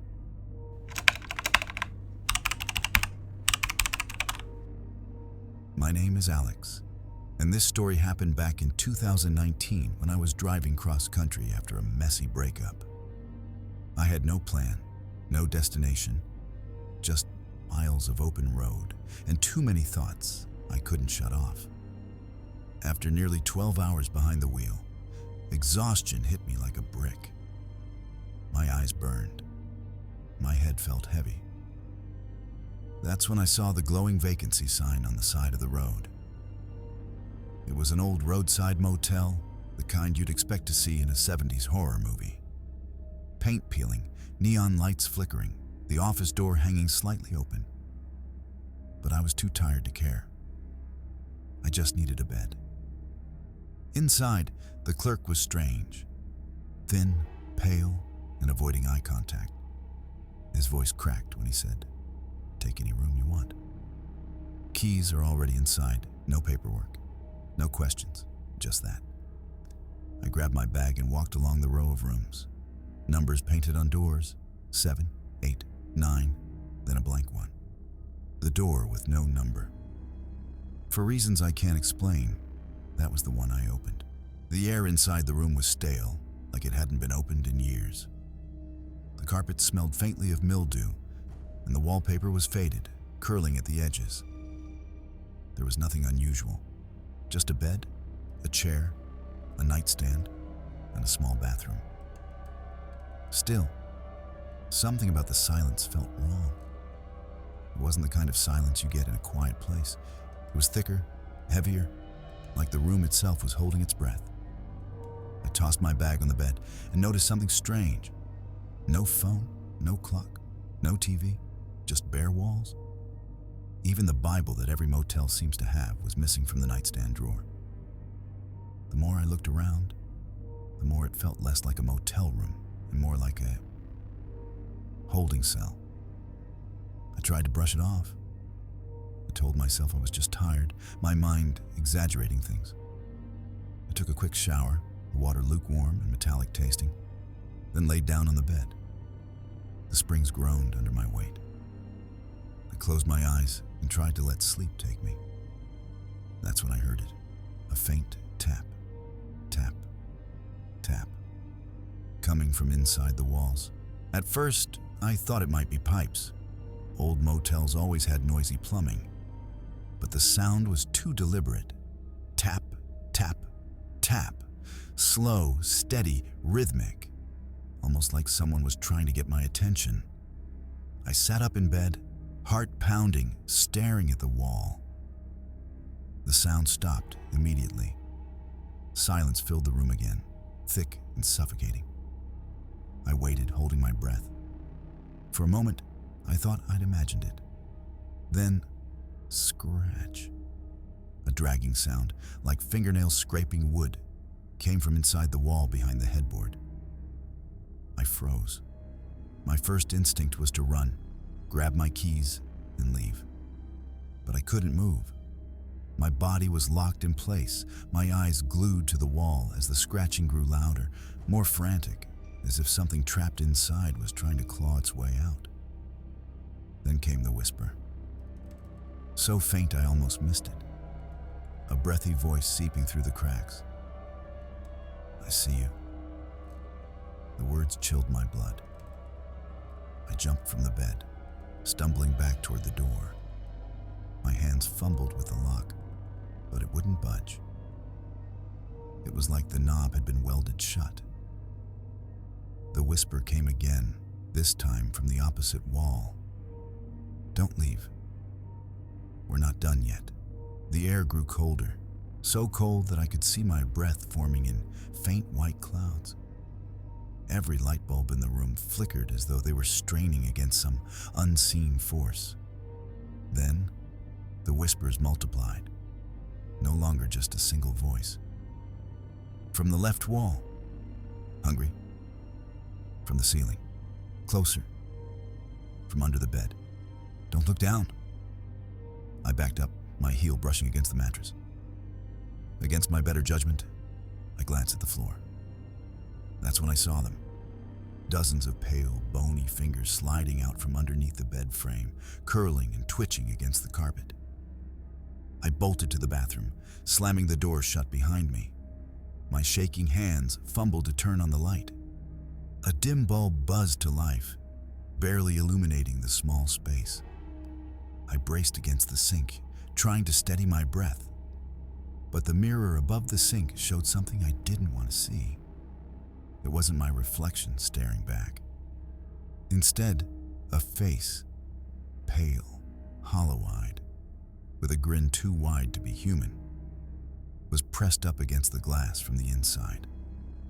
My name is Alex, and this story happened back in 2019 when I was driving cross-country after a messy breakup. I had no plan, no destination, just miles of open road and too many thoughts I couldn't shut off. After nearly 12 hours behind the wheel, exhaustion hit me like a brick. My eyes burned. My head felt heavy. That's when I saw the glowing vacancy sign on the side of the road. It was an old roadside motel, the kind you'd expect to see in a 70s horror movie. Paint peeling, neon lights flickering, the office door hanging slightly open. But I was too tired to care. I just needed a bed. Inside, the clerk was strange. Thin, pale, and avoiding eye contact. His voice cracked when he said, "Take any room you want. Keys are already inside, no paperwork. No questions, just that." I grabbed my bag and walked along the row of rooms. Numbers painted on doors, 7, 8, 9, then a blank one. The door with no number. For reasons I can't explain, that was the one I opened. The air inside the room was stale, like it hadn't been opened in years. The carpet smelled faintly of mildew, and the wallpaper was faded, curling at the edges. There was nothing unusual. Just a bed, a chair, a nightstand, and a small bathroom. Still, something about the silence felt wrong. It wasn't the kind of silence you get in a quiet place. It was thicker, heavier, like the room itself was holding its breath. I tossed my bag on the bed and noticed something strange. No phone, no clock, no TV, just bare walls. Even the Bible that every motel seems to have was missing from the nightstand drawer. The more I looked around, the more it felt less like a motel room and more like a holding cell. I tried to brush it off. I told myself I was just tired, my mind exaggerating things. I took a quick shower, the water lukewarm and metallic tasting, then laid down on the bed. The springs groaned under my weight. I closed my eyes and tried to let sleep take me. That's when I heard it, a faint tap, tap, tap, coming from inside the walls. At first, I thought it might be pipes. Old motels always had noisy plumbing, but the sound was too deliberate, Tap, tap, slow, steady, rhythmic, almost like someone was trying to get my attention. I sat up in bed, heart pounding, staring at the wall. The sound stopped immediately. Silence filled the room again, thick and suffocating. I waited, holding my breath. For a moment, I thought I'd imagined it. Then, scratch. A dragging sound, like fingernails scraping wood, came from inside the wall behind the headboard. I froze. My first instinct was to run, grab my keys, and leave. But I couldn't move. My body was locked in place, my eyes glued to the wall as the scratching grew louder, more frantic, as if something trapped inside was trying to claw its way out. Then came the whisper. So faint I almost missed it. A breathy voice seeping through the cracks. "I see you." The words chilled my blood. I jumped from the bed, stumbling back toward the door. My hands fumbled with the lock, but it wouldn't budge. It was like the knob had been welded shut. The whisper came again, this time from the opposite wall. "Don't leave. We're not done yet." The air grew colder, so cold that I could see my breath forming in faint white clouds. Every light bulb in the room flickered as though they were straining against some unseen force. Then, the whispers multiplied, no longer just a single voice. From the left wall. "Hungry?" From the ceiling. "Closer." From under the bed. "Don't look down." I backed up, my heel brushing against the mattress. Against my better judgment, I glanced at the floor. That's when I saw them. Dozens of pale, bony fingers sliding out from underneath the bed frame, curling and twitching against the carpet. I bolted to the bathroom, slamming the door shut behind me. My shaking hands fumbled to turn on the light. A dim bulb buzzed to life, barely illuminating the small space. I braced against the sink, trying to steady my breath. But the mirror above the sink showed something I didn't want to see. It wasn't my reflection staring back. Instead, a face, pale, hollow-eyed, with a grin too wide to be human, was pressed up against the glass from the inside,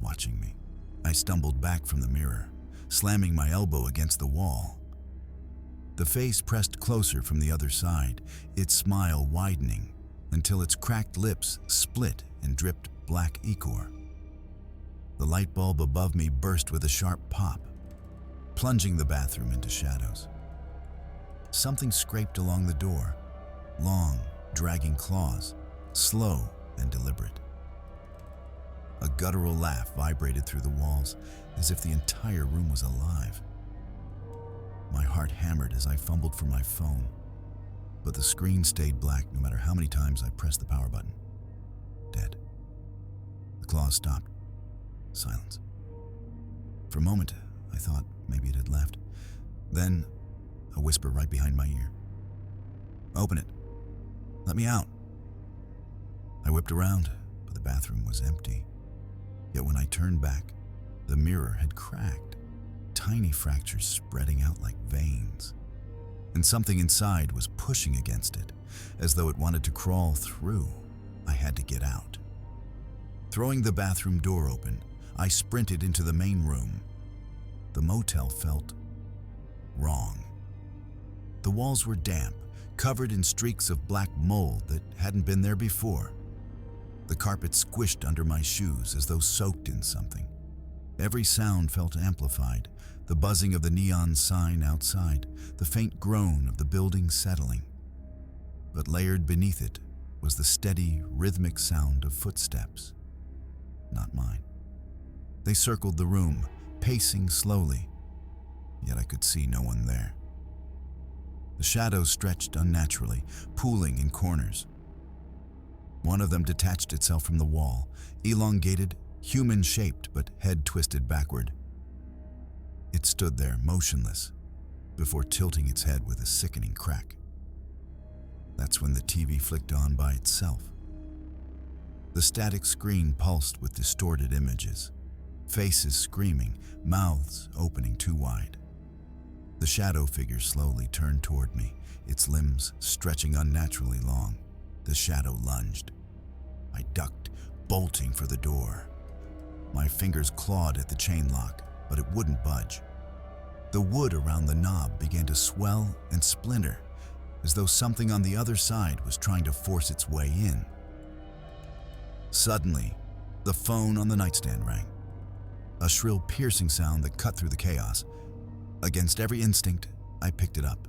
watching me. I stumbled back from the mirror, slamming my elbow against the wall. The face pressed closer from the other side, its smile widening until its cracked lips split and dripped black ichor. The light bulb above me burst with a sharp pop, plunging the bathroom into shadows. Something scraped along the door, long, dragging claws, slow and deliberate. A guttural laugh vibrated through the walls, as if the entire room was alive. My heart hammered as I fumbled for my phone, but the screen stayed black no matter how many times I pressed the power button. Dead. The claws stopped. Silence. For a moment, I thought maybe it had left. Then, a whisper right behind my ear. "Open it. Let me out." I whipped around, but the bathroom was empty. Yet when I turned back, the mirror had cracked, tiny fractures spreading out like veins. And something inside was pushing against it, as though it wanted to crawl through. I had to get out. Throwing the bathroom door open, I sprinted into the main room. The motel felt wrong. The walls were damp, covered in streaks of black mold that hadn't been there before. The carpet squished under my shoes as though soaked in something. Every sound felt amplified, the buzzing of the neon sign outside, the faint groan of the building settling. But layered beneath it was the steady, rhythmic sound of footsteps. Not mine. They circled the room, pacing slowly, yet I could see no one there. The shadows stretched unnaturally, pooling in corners. One of them detached itself from the wall, elongated, human-shaped but head twisted backward. It stood there, motionless, before tilting its head with a sickening crack. That's when the TV flicked on by itself. The static screen pulsed with distorted images, faces screaming, mouths opening too wide. The shadow figure slowly turned toward me, its limbs stretching unnaturally long. The shadow lunged. I ducked, bolting for the door. My fingers clawed at the chain lock, but it wouldn't budge. The wood around the knob began to swell and splinter, as though something on the other side was trying to force its way in. Suddenly, the phone on the nightstand rang. A shrill, piercing sound that cut through the chaos. Against every instinct, I picked it up.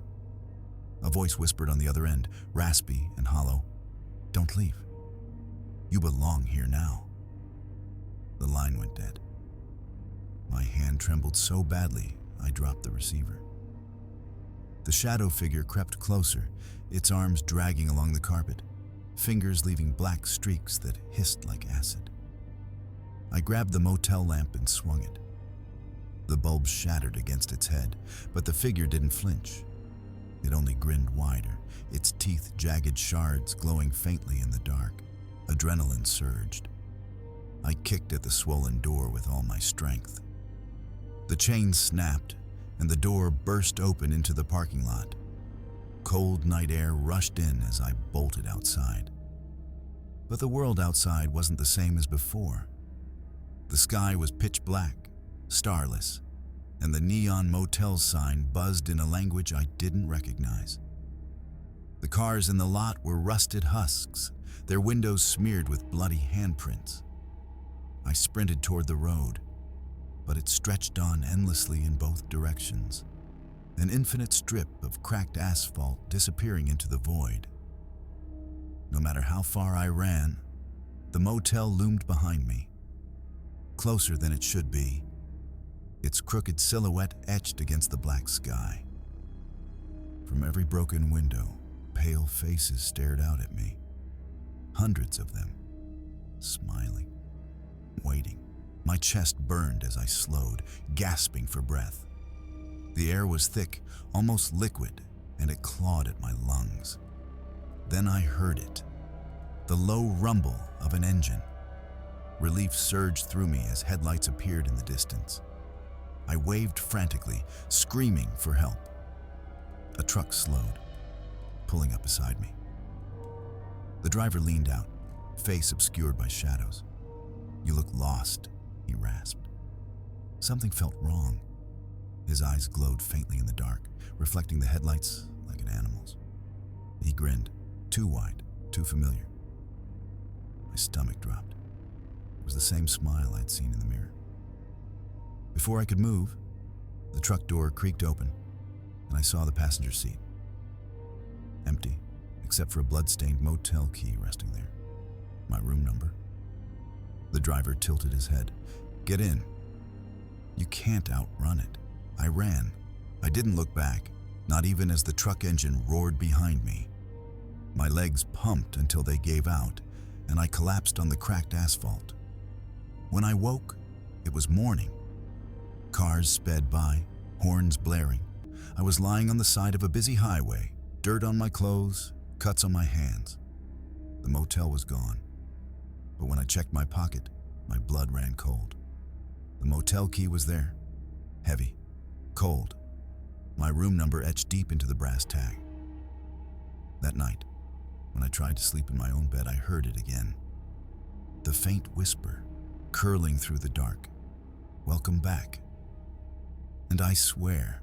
A voice whispered on the other end, raspy and hollow, "Don't leave. You belong here now." The line went dead. My hand trembled so badly, I dropped the receiver. The shadow figure crept closer, its arms dragging along the carpet, fingers leaving black streaks that hissed like acid. I grabbed the motel lamp and swung it. The bulb shattered against its head, but the figure didn't flinch. It only grinned wider, its teeth jagged shards glowing faintly in the dark. Adrenaline surged. I kicked at the swollen door with all my strength. The chain snapped, and the door burst open into the parking lot. Cold night air rushed in as I bolted outside. But the world outside wasn't the same as before. The sky was pitch black, starless, and the neon motel sign buzzed in a language I didn't recognize. The cars in the lot were rusted husks, their windows smeared with bloody handprints. I sprinted toward the road, but it stretched on endlessly in both directions, an infinite strip of cracked asphalt disappearing into the void. No matter how far I ran, the motel loomed behind me, closer than it should be, its crooked silhouette etched against the black sky. From every broken window, pale faces stared out at me, hundreds of them, smiling, waiting. My chest burned as I slowed, gasping for breath. The air was thick, almost liquid, and it clawed at my lungs. Then I heard it, the low rumble of an engine. Relief surged through me as headlights appeared in the distance. I waved frantically, screaming for help. A truck slowed, pulling up beside me. The driver leaned out, face obscured by shadows. "You look lost," he rasped. Something felt wrong. His eyes glowed faintly in the dark, reflecting the headlights like an animal's. He grinned, too wide, too familiar. My stomach dropped. It was the same smile I'd seen in the mirror. Before I could move, the truck door creaked open, and I saw the passenger seat. Empty, except for a blood-stained motel key resting there. My room number. The driver tilted his head. "Get in." You can't outrun it. I ran. I didn't look back, not even as the truck engine roared behind me. My legs pumped until they gave out, and I collapsed on the cracked asphalt. When I woke, it was morning. Cars sped by, horns blaring. I was lying on the side of a busy highway, dirt on my clothes, cuts on my hands. The motel was gone. But when I checked my pocket, my blood ran cold. The motel key was there, heavy, cold, my room number etched deep into the brass tag. That night, when I tried to sleep in my own bed, I heard it again. The faint whisper, curling through the dark, "Welcome back." And I swear,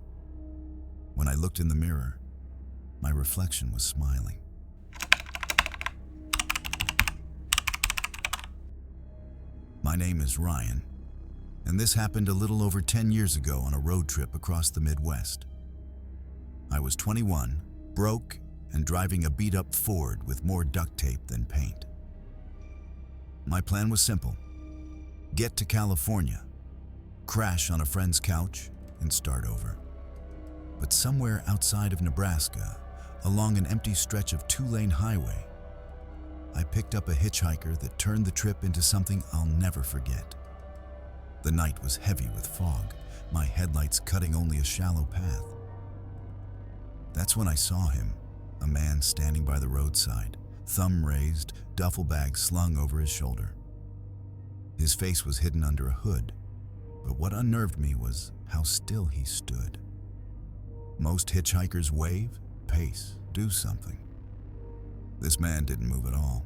when I looked in the mirror, my reflection was smiling. My name is Ryan, and this happened a little over 10 years ago on a road trip across the Midwest. I was 21, broke, and driving a beat-up Ford with more duct tape than paint. My plan was simple: get to California, crash on a friend's couch, and start over. But somewhere outside of Nebraska, along an empty stretch of two-lane highway, I picked up a hitchhiker that turned the trip into something I'll never forget. The night was heavy with fog, my headlights cutting only a shallow path. That's when I saw him, a man standing by the roadside, thumb raised, duffel bag slung over his shoulder. His face was hidden under a hood, but what unnerved me was how still he stood. Most hitchhikers wave, pace, do something. This man didn't move at all,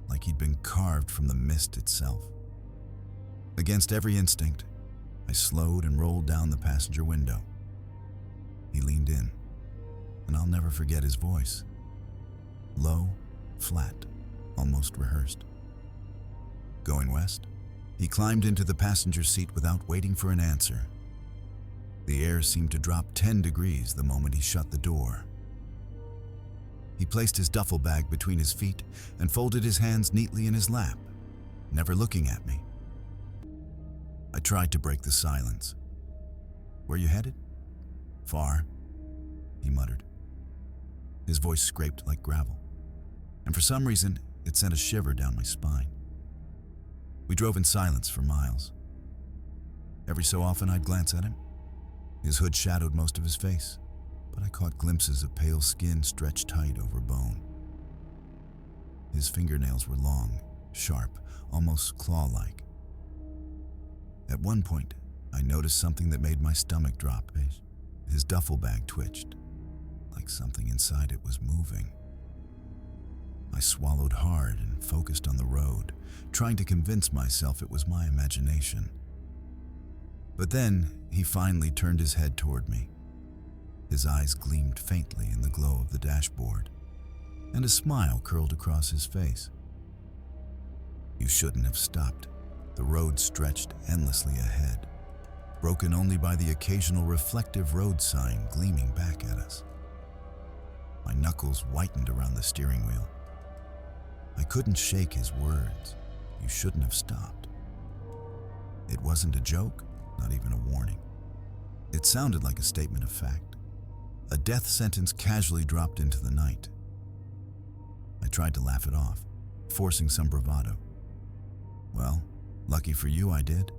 like he'd been carved from the mist itself. Against every instinct, I slowed and rolled down the passenger window. He leaned in, and I'll never forget his voice. Low, flat, almost rehearsed. Going west? He climbed into the passenger seat without waiting for an answer. The air seemed to drop 10 degrees the moment he shut the door. He placed his duffel bag between his feet and folded his hands neatly in his lap, never looking at me. I tried to break the silence. "Where you headed?" "Far," he muttered. His voice scraped like gravel, and for some reason, it sent a shiver down my spine. We drove in silence for miles. Every so often, I'd glance at him. His hood shadowed most of his face, but I caught glimpses of pale skin stretched tight over bone. His fingernails were long, sharp, almost claw-like. At one point, I noticed something that made my stomach drop. His duffel bag twitched, like something inside it was moving. I swallowed hard and focused on the road, trying to convince myself it was my imagination. But then, he finally turned his head toward me. His eyes gleamed faintly in the glow of the dashboard, and a smile curled across his face. "You shouldn't have stopped." The road stretched endlessly ahead, broken only by the occasional reflective road sign gleaming back at us. My knuckles whitened around the steering wheel. I couldn't shake his words. "You shouldn't have stopped." It wasn't a joke, not even a warning. It sounded like a statement of fact, a death sentence casually dropped into the night. I tried to laugh it off, forcing some bravado. "Well, lucky for you I did.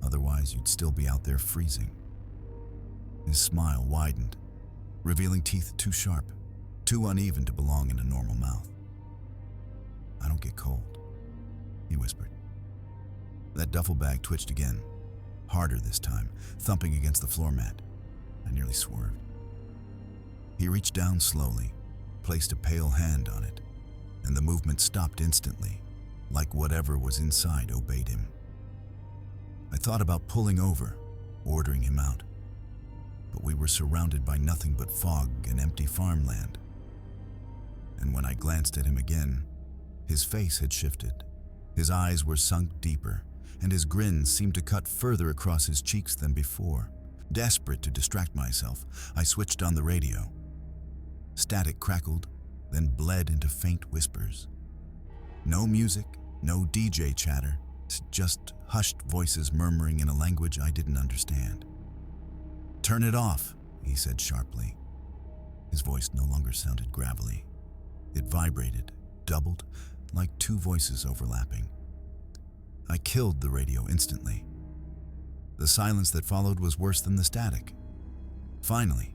Otherwise, you'd still be out there freezing." His smile widened, revealing teeth too sharp, too uneven to belong in a normal mouth. "I don't get cold," he whispered. That duffel bag twitched again, harder this time, thumping against the floor mat. I nearly swerved. He reached down slowly, placed a pale hand on it, and the movement stopped instantly, like whatever was inside obeyed him. I thought about pulling over, ordering him out, but we were surrounded by nothing but fog and empty farmland. And when I glanced at him again, his face had shifted. His eyes were sunk deeper, and his grin seemed to cut further across his cheeks than before. Desperate to distract myself, I switched on the radio. Static crackled, then bled into faint whispers. No music, no DJ chatter, just hushed voices murmuring in a language I didn't understand. "Turn it off," he said sharply. His voice no longer sounded gravelly. It vibrated, doubled, like two voices overlapping. I killed the radio instantly. The silence that followed was worse than the static. Finally,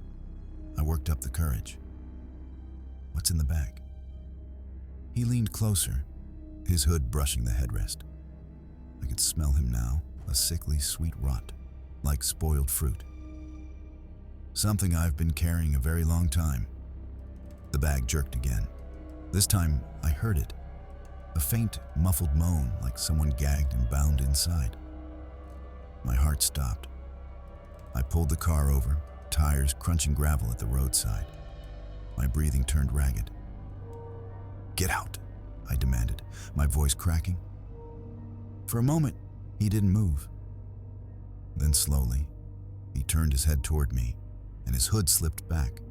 I worked up the courage. "What's in the bag?" He leaned closer, his hood brushing the headrest. I could smell him now, a sickly sweet rot, like spoiled fruit. "Something I've been carrying a very long time." The bag jerked again. This time, I heard it. A faint, muffled moan like someone gagged and bound inside. My heart stopped. I pulled the car over, tires crunching gravel at the roadside. My breathing turned ragged. "Get out," I demanded, my voice cracking. For a moment, he didn't move. Then slowly, he turned his head toward me, and his hood slipped back,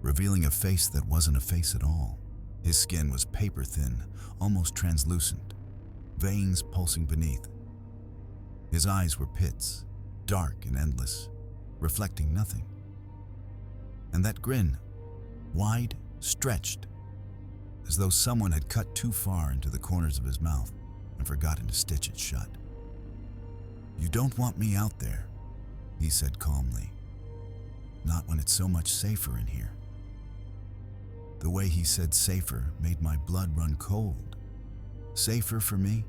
revealing a face that wasn't a face at all. His skin was paper-thin, almost translucent, veins pulsing beneath. His eyes were pits, dark and endless, reflecting nothing. And that grin, wide, stretched, as though someone had cut too far into the corners of his mouth and forgotten to stitch it shut. "You don't want me out there," he said calmly. "Not when it's so much safer in here." The way he said safer made my blood run cold. Safer for me,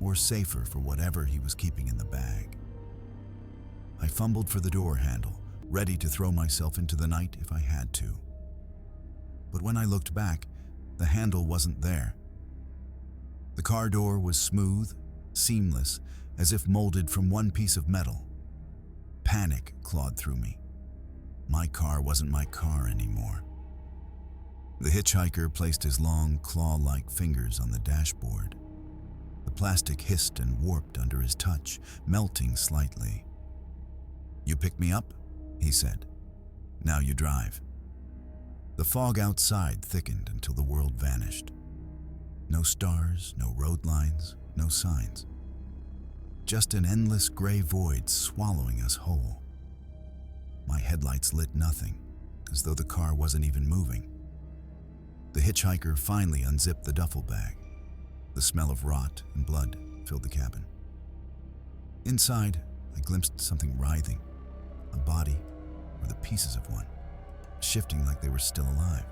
or safer for whatever he was keeping in the bag? I fumbled for the door handle, ready to throw myself into the night if I had to. But when I looked back, the handle wasn't there. The car door was smooth, seamless, as if molded from one piece of metal. Panic clawed through me. My car wasn't my car anymore. The hitchhiker placed his long, claw-like fingers on the dashboard. The plastic hissed and warped under his touch, melting slightly. "You picked me up?" he said. "Now you drive." The fog outside thickened until the world vanished. No stars, no road lines, no signs. Just an endless gray void swallowing us whole. My headlights lit nothing, as though the car wasn't even moving. The hitchhiker finally unzipped the duffel bag. The smell of rot and blood filled the cabin. Inside, I glimpsed something writhing, a body or the pieces of one, shifting like they were still alive.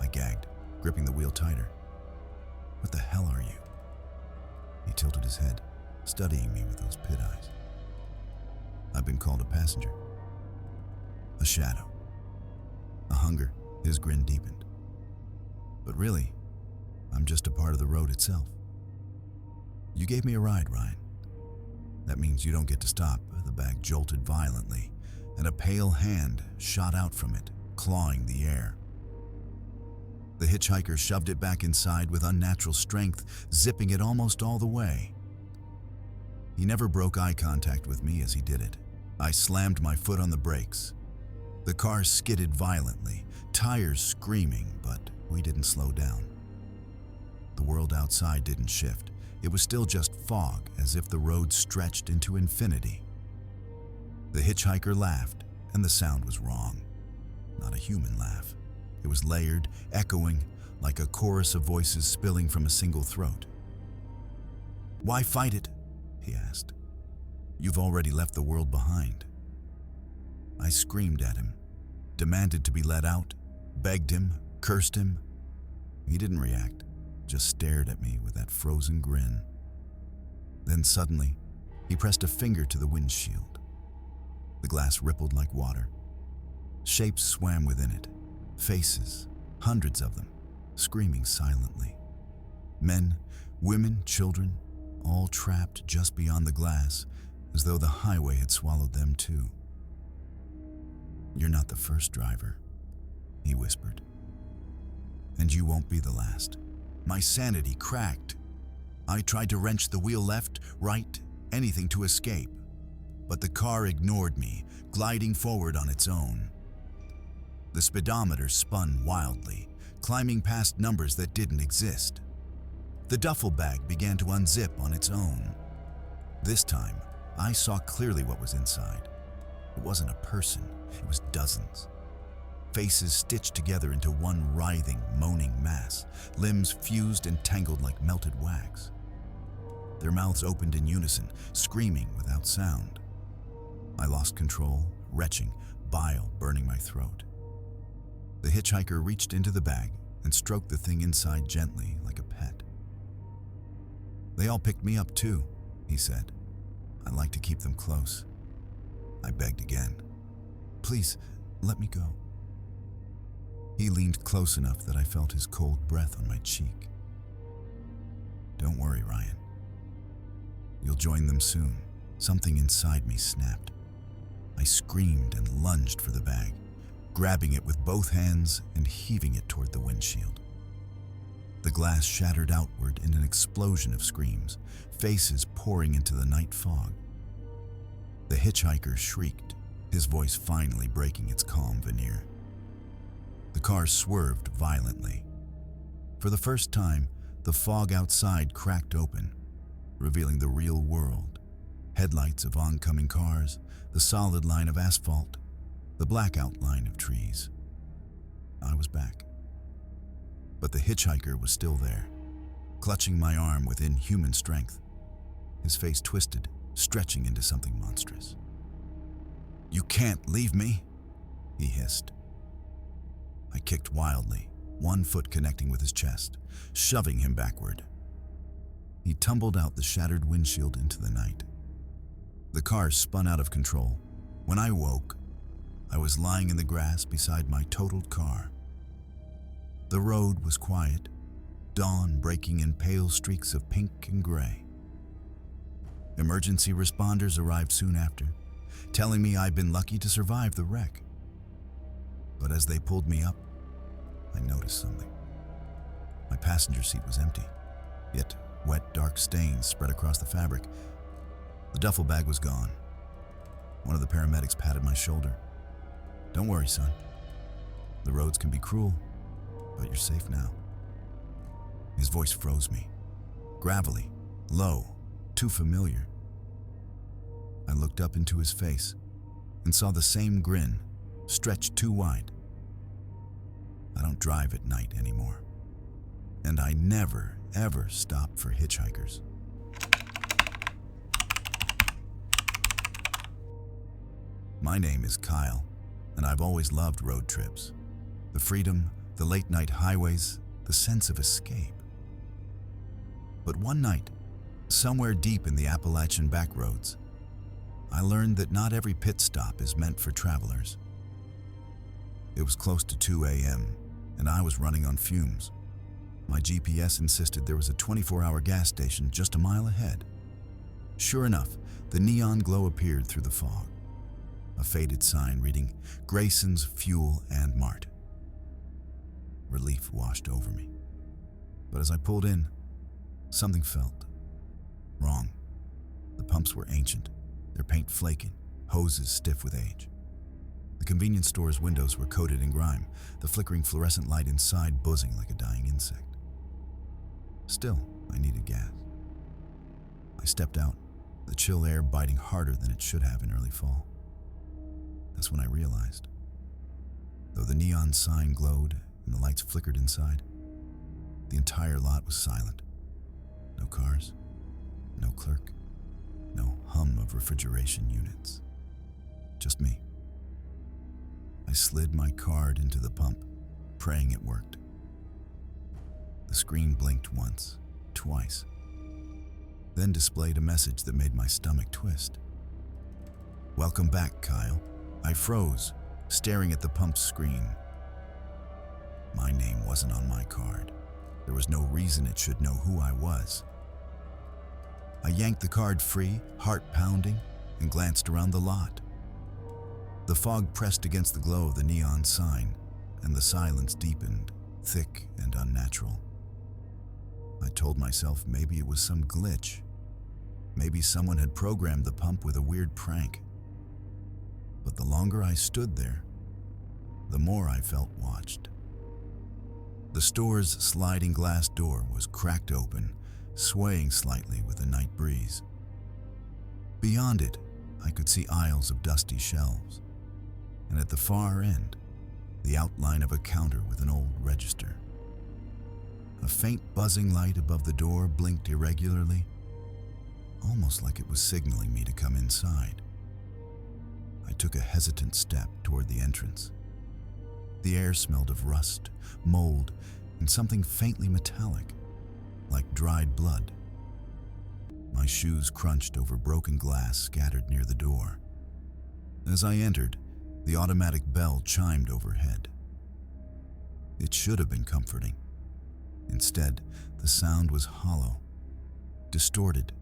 I gagged, gripping the wheel tighter. "What the hell are you?" He tilted his head, studying me with those pit eyes. "I've been called a passenger." A shadow. A hunger. His grin deepened. "But really, I'm just a part of the road itself." "You gave me a ride, Ryan." "That means you don't get to stop." The bag jolted violently, and a pale hand shot out from it, clawing the air. The hitchhiker shoved it back inside with unnatural strength, zipping it almost all the way. He never broke eye contact with me as he did it. I slammed my foot on the brakes. The car skidded violently, tires screaming, but we didn't slow down. The world outside didn't shift. It was still just fog, as if the road stretched into infinity. The hitchhiker laughed, and the sound was wrong. Not a human laugh. It was layered, echoing, like a chorus of voices spilling from a single throat. "Why fight it?" he asked. "You've already left the world behind." I screamed at him, demanded to be let out, begged him, cursed him. He didn't react, just stared at me with that frozen grin. Then suddenly, he pressed a finger to the windshield. The glass rippled like water. Shapes swam within it, faces, hundreds of them, screaming silently. Men, women, children, all trapped just beyond the glass, as though the highway had swallowed them too. "You're not the first driver," he whispered. "And you won't be the last." My sanity cracked. I tried to wrench the wheel left, right, anything to escape. But the car ignored me, gliding forward on its own. The speedometer spun wildly, climbing past numbers that didn't exist. The duffel bag began to unzip on its own. This time, I saw clearly what was inside. It wasn't a person, it was dozens. Faces stitched together into one writhing, moaning mass, limbs fused and tangled like melted wax. Their mouths opened in unison, screaming without sound. I lost control, retching, bile burning my throat. The hitchhiker reached into the bag and stroked the thing inside gently, like a pet. "They all picked me up too," he said. "I like to keep them close." I begged again. "Please, let me go." He leaned close enough that I felt his cold breath on my cheek. "Don't worry, Ryan. You'll join them soon." Something inside me snapped. I screamed and lunged for the bag, grabbing it with both hands and heaving it toward the windshield. The glass shattered outward in an explosion of screams, faces pouring into the night fog. The hitchhiker shrieked, his voice finally breaking its calm veneer. The car swerved violently. For the first time, the fog outside cracked open, revealing the real world. Headlights of oncoming cars, the solid line of asphalt, the black outline of trees. I was back. But the hitchhiker was still there, clutching my arm with inhuman strength. His face twisted, stretching into something monstrous. "You can't leave me," he hissed. I kicked wildly, one foot connecting with his chest, shoving him backward. He tumbled out the shattered windshield into the night. The car spun out of control. When I woke, I was lying in the grass beside my totaled car. The road was quiet, dawn breaking in pale streaks of pink and gray. Emergency responders arrived soon after, telling me I'd been lucky to survive the wreck. But as they pulled me up, I noticed something. My passenger seat was empty, yet wet, dark stains spread across the fabric. The duffel bag was gone. One of the paramedics patted my shoulder. "Don't worry, son. The roads can be cruel, but you're safe now." His voice froze me. Gravelly, low, too familiar. I looked up into his face and saw the same grin, stretched too wide. I don't drive at night anymore, and I never, ever stop for hitchhikers. My name is Kyle, and I've always loved road trips. The freedom, the late-night highways, the sense of escape. But one night, somewhere deep in the Appalachian backroads, I learned that not every pit stop is meant for travelers. It was close to 2 a.m., and I was running on fumes. My GPS insisted there was a 24-hour gas station just a mile ahead. Sure enough, the neon glow appeared through the fog. A faded sign reading, "Grayson's Fuel and Mart." Relief washed over me. But as I pulled in, something felt wrong. The pumps were ancient, their paint flaking, hoses stiff with age. The convenience store's windows were coated in grime, the flickering fluorescent light inside buzzing like a dying insect. Still, I needed gas. I stepped out, the chill air biting harder than it should have in early fall. That's when I realized, though the neon sign glowed and the lights flickered inside, the entire lot was silent. No cars, no clerk, no hum of refrigeration units. Just me. I slid my card into the pump, praying it worked. The screen blinked once, twice, then displayed a message that made my stomach twist. "Welcome back, Kyle." I froze, staring at the pump's screen. My name wasn't on my card. There was no reason it should know who I was. I yanked the card free, heart pounding, and glanced around the lot. The fog pressed against the glow of the neon sign, and the silence deepened, thick and unnatural. I told myself maybe it was some glitch. Maybe someone had programmed the pump with a weird prank. But the longer I stood there, the more I felt watched. The store's sliding glass door was cracked open, swaying slightly with the night breeze. Beyond it, I could see aisles of dusty shelves, and at the far end, the outline of a counter with an old register. A faint buzzing light above the door blinked irregularly, almost like it was signaling me to come inside. I took a hesitant step toward the entrance. The air smelled of rust, mold, and something faintly metallic, like dried blood. My shoes crunched over broken glass scattered near the door. As I entered, the automatic bell chimed overhead. It should have been comforting. Instead, the sound was hollow, distorted,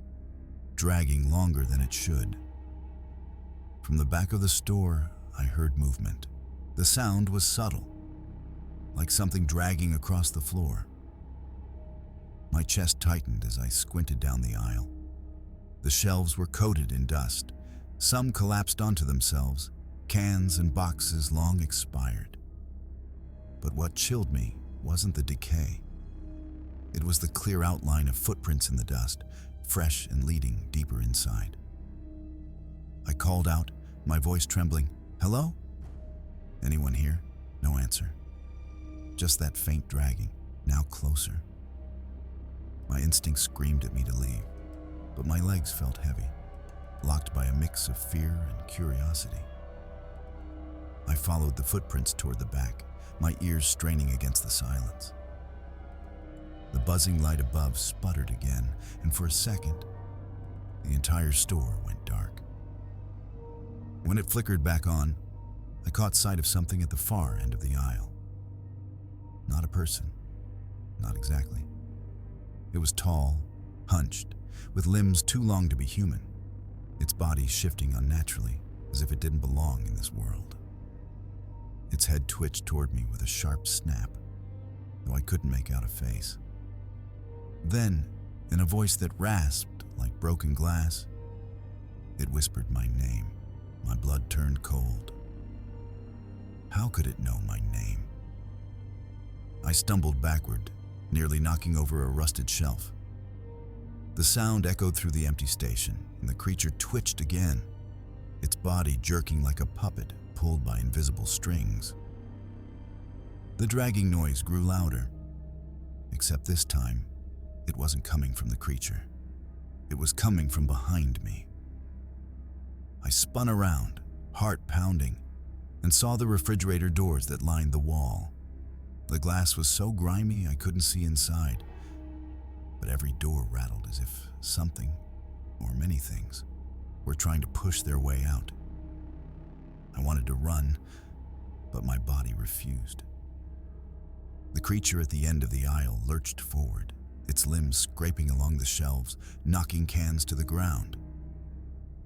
dragging longer than it should. From the back of the store, I heard movement. The sound was subtle, like something dragging across the floor. My chest tightened as I squinted down the aisle. The shelves were coated in dust. Some collapsed onto themselves, cans and boxes long expired. But what chilled me wasn't the decay. It was the clear outline of footprints in the dust, fresh and leading deeper inside. I called out, my voice trembling, "Hello? Anyone here?" No answer. Just that faint dragging, now closer. My instinct screamed at me to leave, but my legs felt heavy, locked by a mix of fear and curiosity. I followed the footprints toward the back, my ears straining against the silence. The buzzing light above sputtered again, and for a second, the entire store went dark. When it flickered back on, I caught sight of something at the far end of the aisle. Not a person, not exactly. It was tall, hunched, with limbs too long to be human, its body shifting unnaturally, as if it didn't belong in this world. Its head twitched toward me with a sharp snap, though I couldn't make out a face. Then, in a voice that rasped like broken glass, it whispered my name. My blood turned cold. How could it know my name? I stumbled backward, nearly knocking over a rusted shelf. The sound echoed through the empty station, and the creature twitched again, its body jerking like a puppet pulled by invisible strings. The dragging noise grew louder, except this time, it wasn't coming from the creature. It was coming from behind me. I spun around, heart pounding, and saw the refrigerator doors that lined the wall. The glass was so grimy I couldn't see inside, but every door rattled as if something, or many things, were trying to push their way out. I wanted to run, but my body refused. The creature at the end of the aisle lurched forward, its limbs scraping along the shelves, knocking cans to the ground.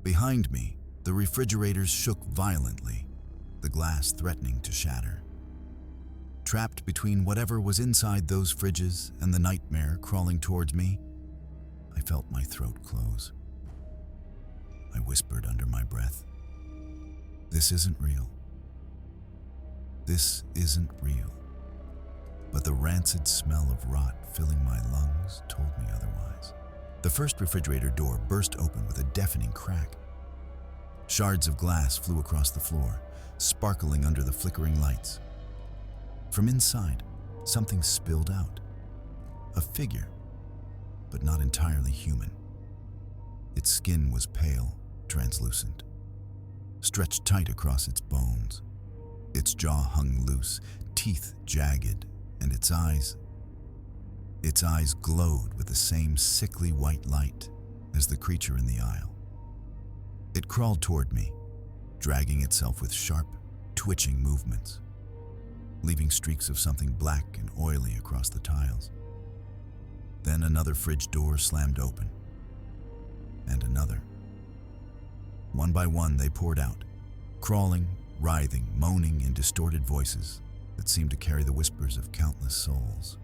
Behind me, the refrigerators shook violently, the glass threatening to shatter. Trapped between whatever was inside those fridges and the nightmare crawling towards me, I felt my throat close. I whispered under my breath, "This isn't real. This isn't real." But the rancid smell of rot filling my lungs told me otherwise. The first refrigerator door burst open with a deafening crack. Shards of glass flew across the floor, sparkling under the flickering lights. From inside, something spilled out. A figure, but not entirely human. Its skin was pale, translucent, stretched tight across its bones. Its jaw hung loose, teeth jagged, and its eyes glowed with the same sickly white light as the creature in the aisle. It crawled toward me, dragging itself with sharp, twitching movements, leaving streaks of something black and oily across the tiles. Then another fridge door slammed open, and another. One by one, they poured out, crawling, writhing, moaning in distorted voices that seemed to carry the whispers of countless souls.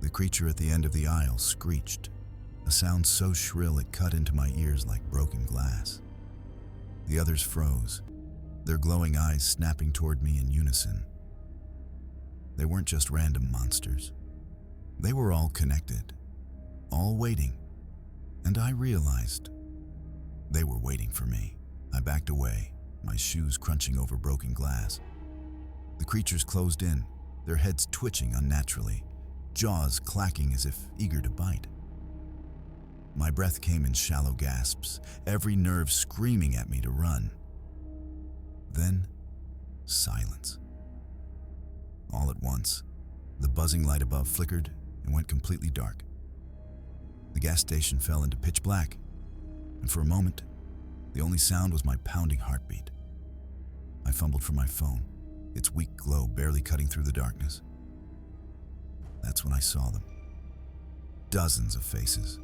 The creature at the end of the aisle screeched, a sound so shrill it cut into my ears like broken glass. The others froze, their glowing eyes snapping toward me in unison. They weren't just random monsters. They were all connected, all waiting, and I realized they were waiting for me. I backed away, my shoes crunching over broken glass. The creatures closed in, their heads twitching unnaturally, jaws clacking as if eager to bite. My breath came in shallow gasps, every nerve screaming at me to run. Then, silence. All at once, the buzzing light above flickered and went completely dark. The gas station fell into pitch black, and for a moment, the only sound was my pounding heartbeat. I fumbled for my phone, its weak glow barely cutting through the darkness. That's when I saw them. Dozens of faces,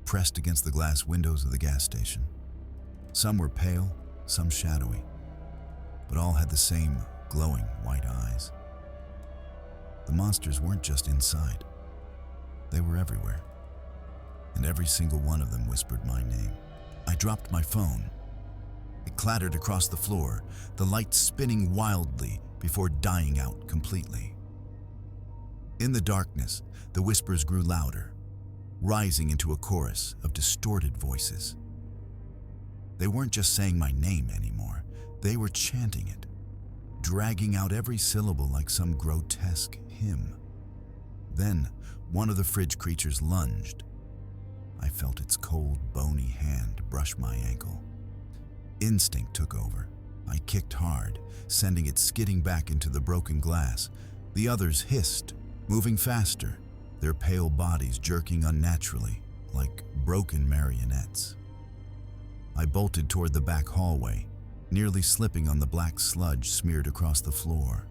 pressed against the glass windows of the gas station. Some were pale, some shadowy, but all had the same glowing white eyes. The monsters weren't just inside. They were everywhere, and every single one of them whispered my name. I dropped my phone. It clattered across the floor, the light spinning wildly before dying out completely. In the darkness, the whispers grew louder, rising into a chorus of distorted voices. They weren't just saying my name anymore. They were chanting it, dragging out every syllable like some grotesque hymn. Then, one of the fridge creatures lunged. I felt its cold, bony hand brush my ankle. Instinct took over. I kicked hard, sending it skidding back into the broken glass. The others hissed, moving faster, their pale bodies jerking unnaturally, like broken marionettes. I bolted toward the back hallway, nearly slipping on the black sludge smeared across the floor.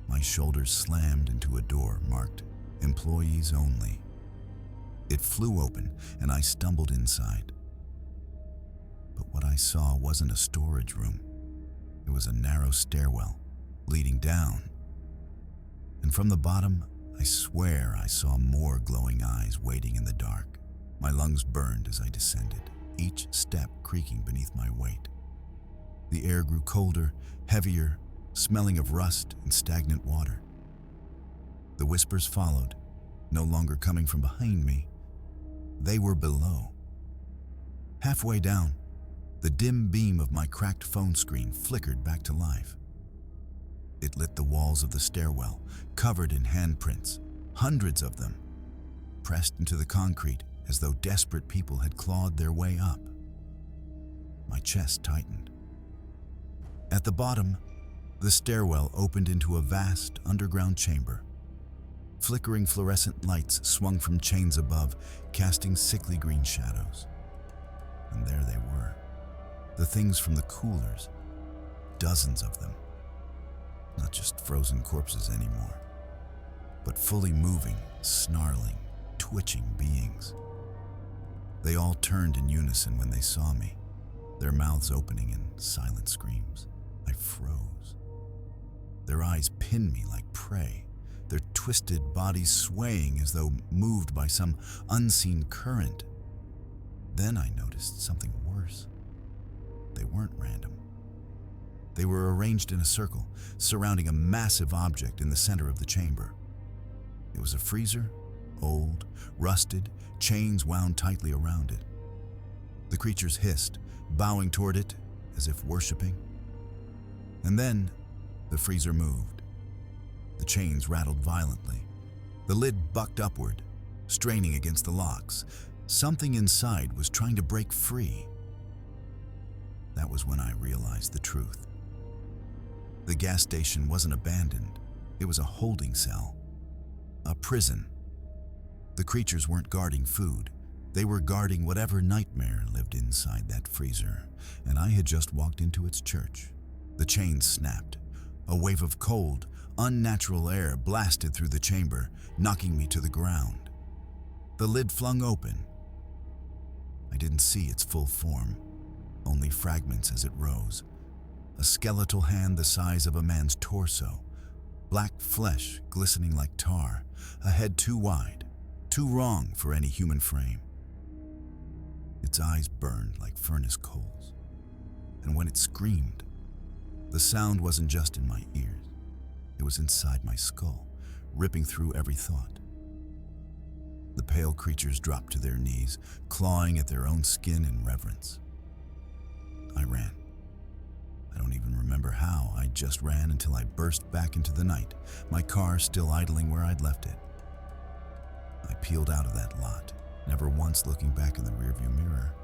My shoulders slammed into a door marked "Employees Only." It flew open, and I stumbled inside. But what I saw wasn't a storage room. It was a narrow stairwell, leading down. And from the bottom, I swear I saw more glowing eyes waiting in the dark. My lungs burned as I descended, each step creaking beneath my weight. The air grew colder, heavier, smelling of rust and stagnant water. The whispers followed, no longer coming from behind me. They were below. Halfway down, the dim beam of my cracked phone screen flickered back to life. It lit the walls of the stairwell, covered in handprints, hundreds of them, pressed into the concrete as though desperate people had clawed their way up. My chest tightened. At the bottom, the stairwell opened into a vast underground chamber. Flickering fluorescent lights swung from chains above, casting sickly green shadows. And there they were, the things from the coolers, dozens of them. Not just frozen corpses anymore, but fully moving, snarling, twitching beings. They all turned in unison when they saw me, their mouths opening in silent screams. I froze. Their eyes pinned me like prey, their twisted bodies swaying as though moved by some unseen current. Then I noticed something worse. They weren't random. They were arranged in a circle, surrounding a massive object in the center of the chamber. It was a freezer, old, rusted, chains wound tightly around it. The creatures hissed, bowing toward it as if worshiping. And then the freezer moved. The chains rattled violently. The lid bucked upward, straining against the locks. Something inside was trying to break free. That was when I realized the truth. The gas station wasn't abandoned. It was a holding cell, a prison. The creatures weren't guarding food. They were guarding whatever nightmare lived inside that freezer, and I had just walked into its church. The chains snapped. A wave of cold, unnatural air blasted through the chamber, knocking me to the ground. The lid flung open. I didn't see its full form, only fragments as it rose. A skeletal hand the size of a man's torso, black flesh glistening like tar, a head too wide, too wrong for any human frame. Its eyes burned like furnace coals, and when it screamed, the sound wasn't just in my ears. It was inside my skull, ripping through every thought. The pale creatures dropped to their knees, clawing at their own skin in reverence. I ran. I don't even remember how. I just ran until I burst back into the night, my car still idling where I'd left it. I peeled out of that lot, never once looking back in the rearview mirror.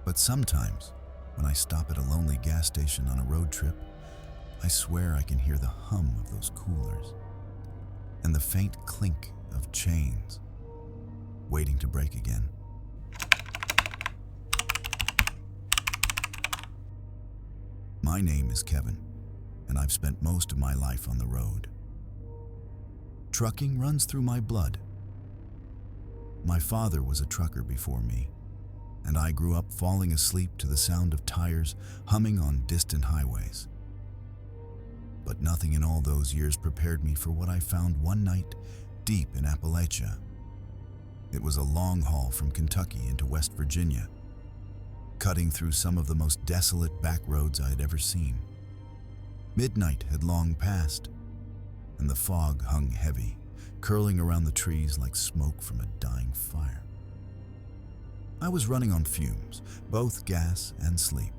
But sometimes, when I stop at a lonely gas station on a road trip, I swear I can hear the hum of those coolers and the faint clink of chains waiting to break again. My name is Kevin, and I've spent most of my life on the road. Trucking runs through my blood. My father was a trucker before me, and I grew up falling asleep to the sound of tires humming on distant highways. But nothing in all those years prepared me for what I found one night deep in Appalachia. It was a long haul from Kentucky into West Virginia, cutting through some of the most desolate back roads I had ever seen. Midnight had long passed, and the fog hung heavy, curling around the trees like smoke from a dying fire. I was running on fumes, both gas and sleep.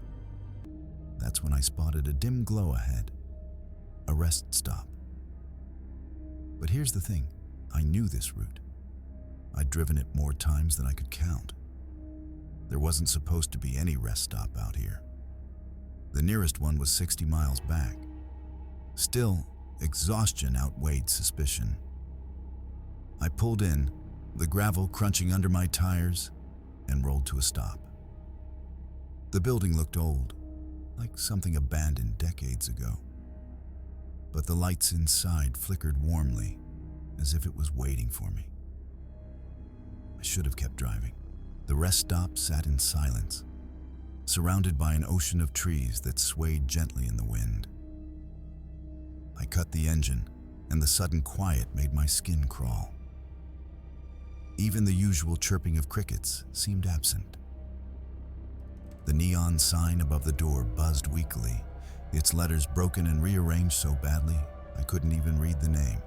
That's when I spotted a dim glow ahead, a rest stop. But here's the thing, I knew this route. I'd driven it more times than I could count. There wasn't supposed to be any rest stop out here. The nearest one was 60 miles back. Still, exhaustion outweighed suspicion. I pulled in, the gravel crunching under my tires, and rolled to a stop. The building looked old, like something abandoned decades ago. But the lights inside flickered warmly, as if it was waiting for me. I should have kept driving. The rest stop sat in silence, surrounded by an ocean of trees that swayed gently in the wind. I cut the engine, and the sudden quiet made my skin crawl. Even the usual chirping of crickets seemed absent. The neon sign above the door buzzed weakly, its letters broken and rearranged so badly I couldn't even read the name.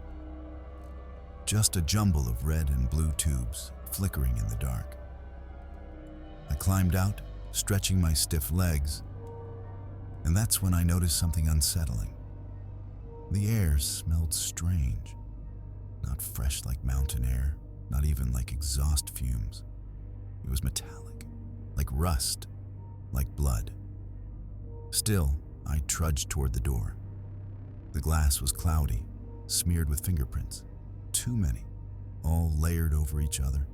Just a jumble of red and blue tubes flickering in the dark. I climbed out, stretching my stiff legs, and that's when I noticed something unsettling. The air smelled strange, not fresh like mountain air, not even like exhaust fumes. It was metallic, like rust, like blood. Still, I trudged toward the door. The glass was cloudy, smeared with fingerprints. Too many, all layered over each other,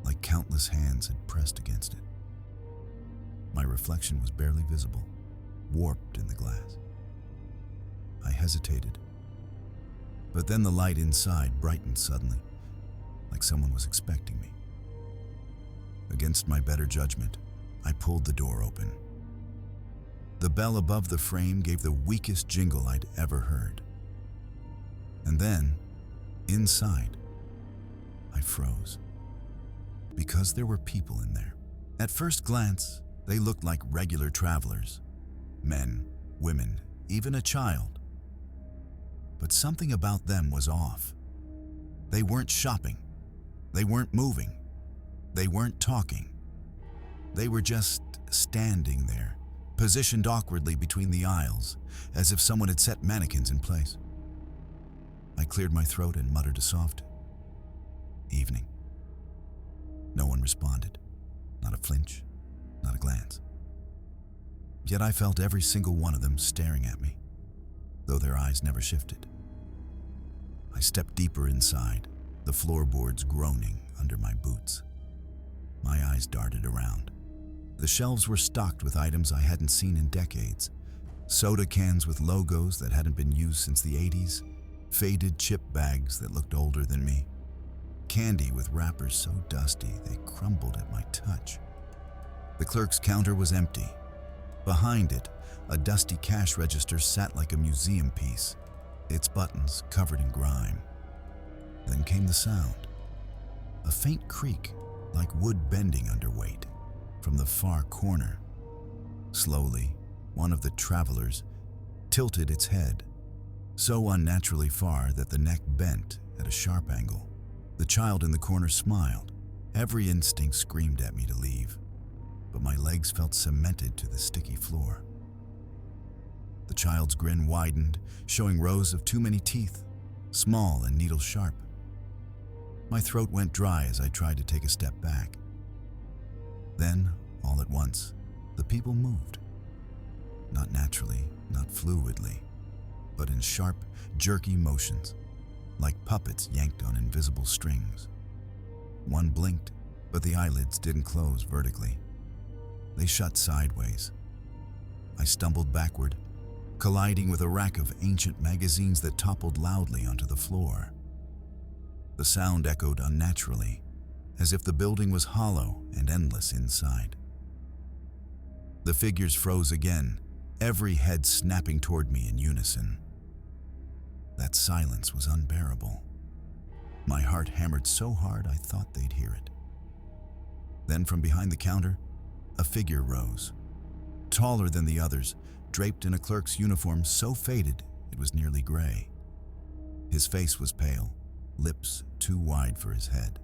like countless hands had pressed against it. My reflection was barely visible, warped in the glass. I hesitated. But then the light inside brightened suddenly, like someone was expecting me. Against my better judgment, I pulled the door open. The bell above the frame gave the weakest jingle I'd ever heard. And then, inside, I froze. Because there were people in there. At first glance, they looked like regular travelers. Men, women, even a child. But something about them was off. They weren't shopping. They weren't moving. They weren't talking. They were just standing there, positioned awkwardly between the aisles, as if someone had set mannequins in place. I cleared my throat and muttered a soft, "Evening." No one responded. Not a flinch, not a glance. Yet I felt every single one of them staring at me, though their eyes never shifted. I stepped deeper inside, the floorboards groaning under my boots. My eyes darted around. The shelves were stocked with items I hadn't seen in decades. Soda cans with logos that hadn't been used since the 80s, faded chip bags that looked older than me, candy with wrappers so dusty they crumbled at my touch. The clerk's counter was empty. Behind it, a dusty cash register sat like a museum piece, its buttons covered in grime. Then came the sound. A faint creak, like wood bending under weight, from the far corner. Slowly, one of the travelers tilted its head, so unnaturally far that the neck bent at a sharp angle. The child in the corner smiled. Every instinct screamed at me to leave, but my legs felt cemented to the sticky floor. The child's grin widened, showing rows of too many teeth, small and needle-sharp. My throat went dry as I tried to take a step back. Then, all at once, the people moved. Not naturally, not fluidly, but in sharp, jerky motions, like puppets yanked on invisible strings. One blinked, but the eyelids didn't close vertically. They shut sideways. I stumbled backward, colliding with a rack of ancient magazines that toppled loudly onto the floor. The sound echoed unnaturally, as if the building was hollow and endless inside. The figures froze again, every head snapping toward me in unison. That silence was unbearable. My heart hammered so hard I thought they'd hear it. Then from behind the counter, a figure rose, taller than the others, draped in a clerk's uniform so faded it was nearly gray. His face was pale, lips too wide for his head,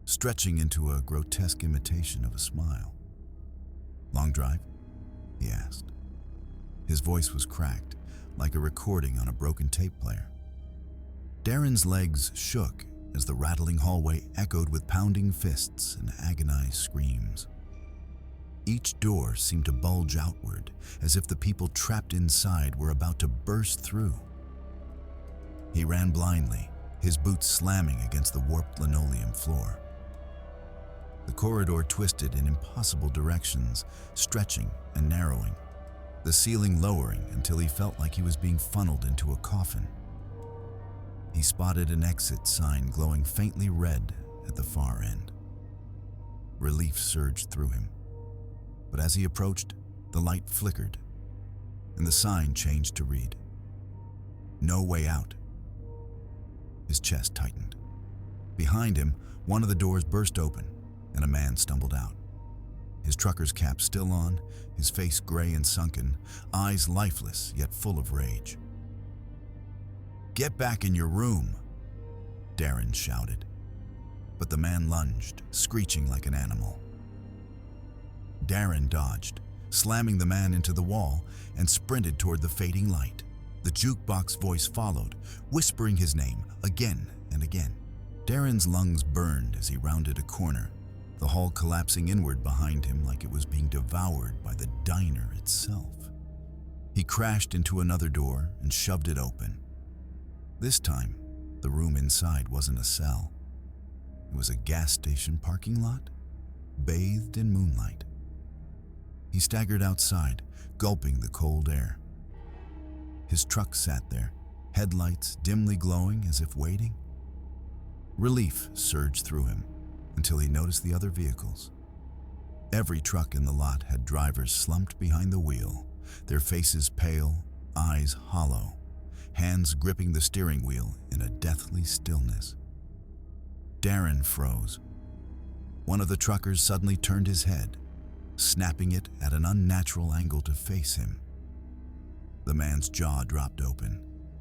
stretching into a grotesque imitation of a smile. "Long drive?" he asked. His voice was cracked, like a recording on a broken tape player. Darren's legs shook as the rattling hallway echoed with pounding fists and agonized screams. Each door seemed to bulge outward, as if the people trapped inside were about to burst through. He ran blindly, his boots slamming against the warped linoleum floor. The corridor twisted in impossible directions, stretching and narrowing, the ceiling lowering until he felt like he was being funneled into a coffin. He spotted an exit sign glowing faintly red at the far end. Relief surged through him, but as he approached, the light flickered, and the sign changed to read, "No way out." His chest tightened. Behind him, one of the doors burst open, and a man stumbled out. His trucker's cap still on, his face gray and sunken, eyes lifeless yet full of rage. "Get back in your room," Darren shouted. But the man lunged, screeching like an animal. Darren dodged, slamming the man into the wall, and sprinted toward the fading light. The jukebox voice followed, whispering his name again and again. Darren's lungs burned as he rounded a corner, the hall collapsing inward behind him like it was being devoured by the diner itself. He crashed into another door and shoved it open. This time, the room inside wasn't a cell. It was a gas station parking lot, bathed in moonlight. He staggered outside, gulping the cold air. His truck sat there, headlights dimly glowing as if waiting. Relief surged through him until he noticed the other vehicles. Every truck in the lot had drivers slumped behind the wheel, their faces pale, eyes hollow, hands gripping the steering wheel in a deathly stillness. Darren froze. One of the truckers suddenly turned his head, snapping it at an unnatural angle to face him. The man's jaw dropped open,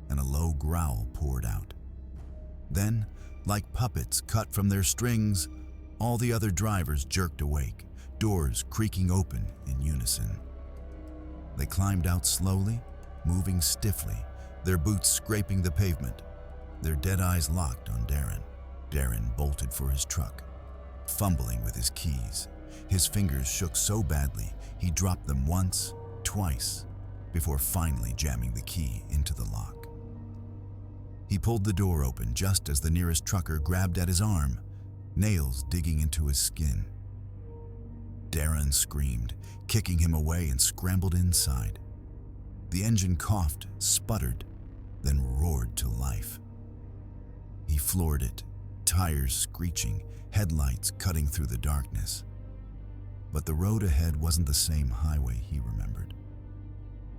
and a low growl poured out. Then, like puppets cut from their strings, all the other drivers jerked awake, doors creaking open in unison. They climbed out slowly, moving stiffly, their boots scraping the pavement, their dead eyes locked on Darren. Darren bolted for his truck, fumbling with his keys. His fingers shook so badly, he dropped them once, twice, before finally jamming the key into the lock. He pulled the door open just as the nearest trucker grabbed at his arm, nails digging into his skin. Darren screamed, kicking him away, and scrambled inside. The engine coughed, sputtered, then roared to life. He floored it, tires screeching, headlights cutting through the darkness. But the road ahead wasn't the same highway he remembered.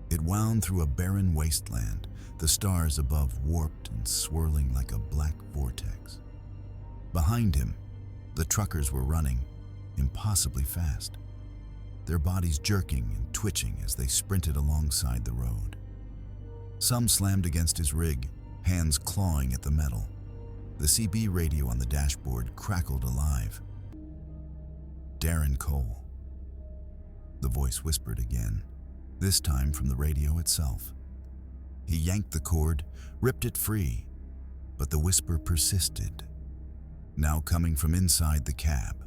It wound through a barren wasteland, the stars above warped and swirling like a black vortex. Behind him, the truckers were running, impossibly fast, their bodies jerking and twitching as they sprinted alongside the road. Some slammed against his rig, hands clawing at the metal. The CB radio on the dashboard crackled alive. "Darren Cole." The voice whispered again, this time from the radio itself. He yanked the cord, ripped it free, but the whisper persisted, now coming from inside the cab,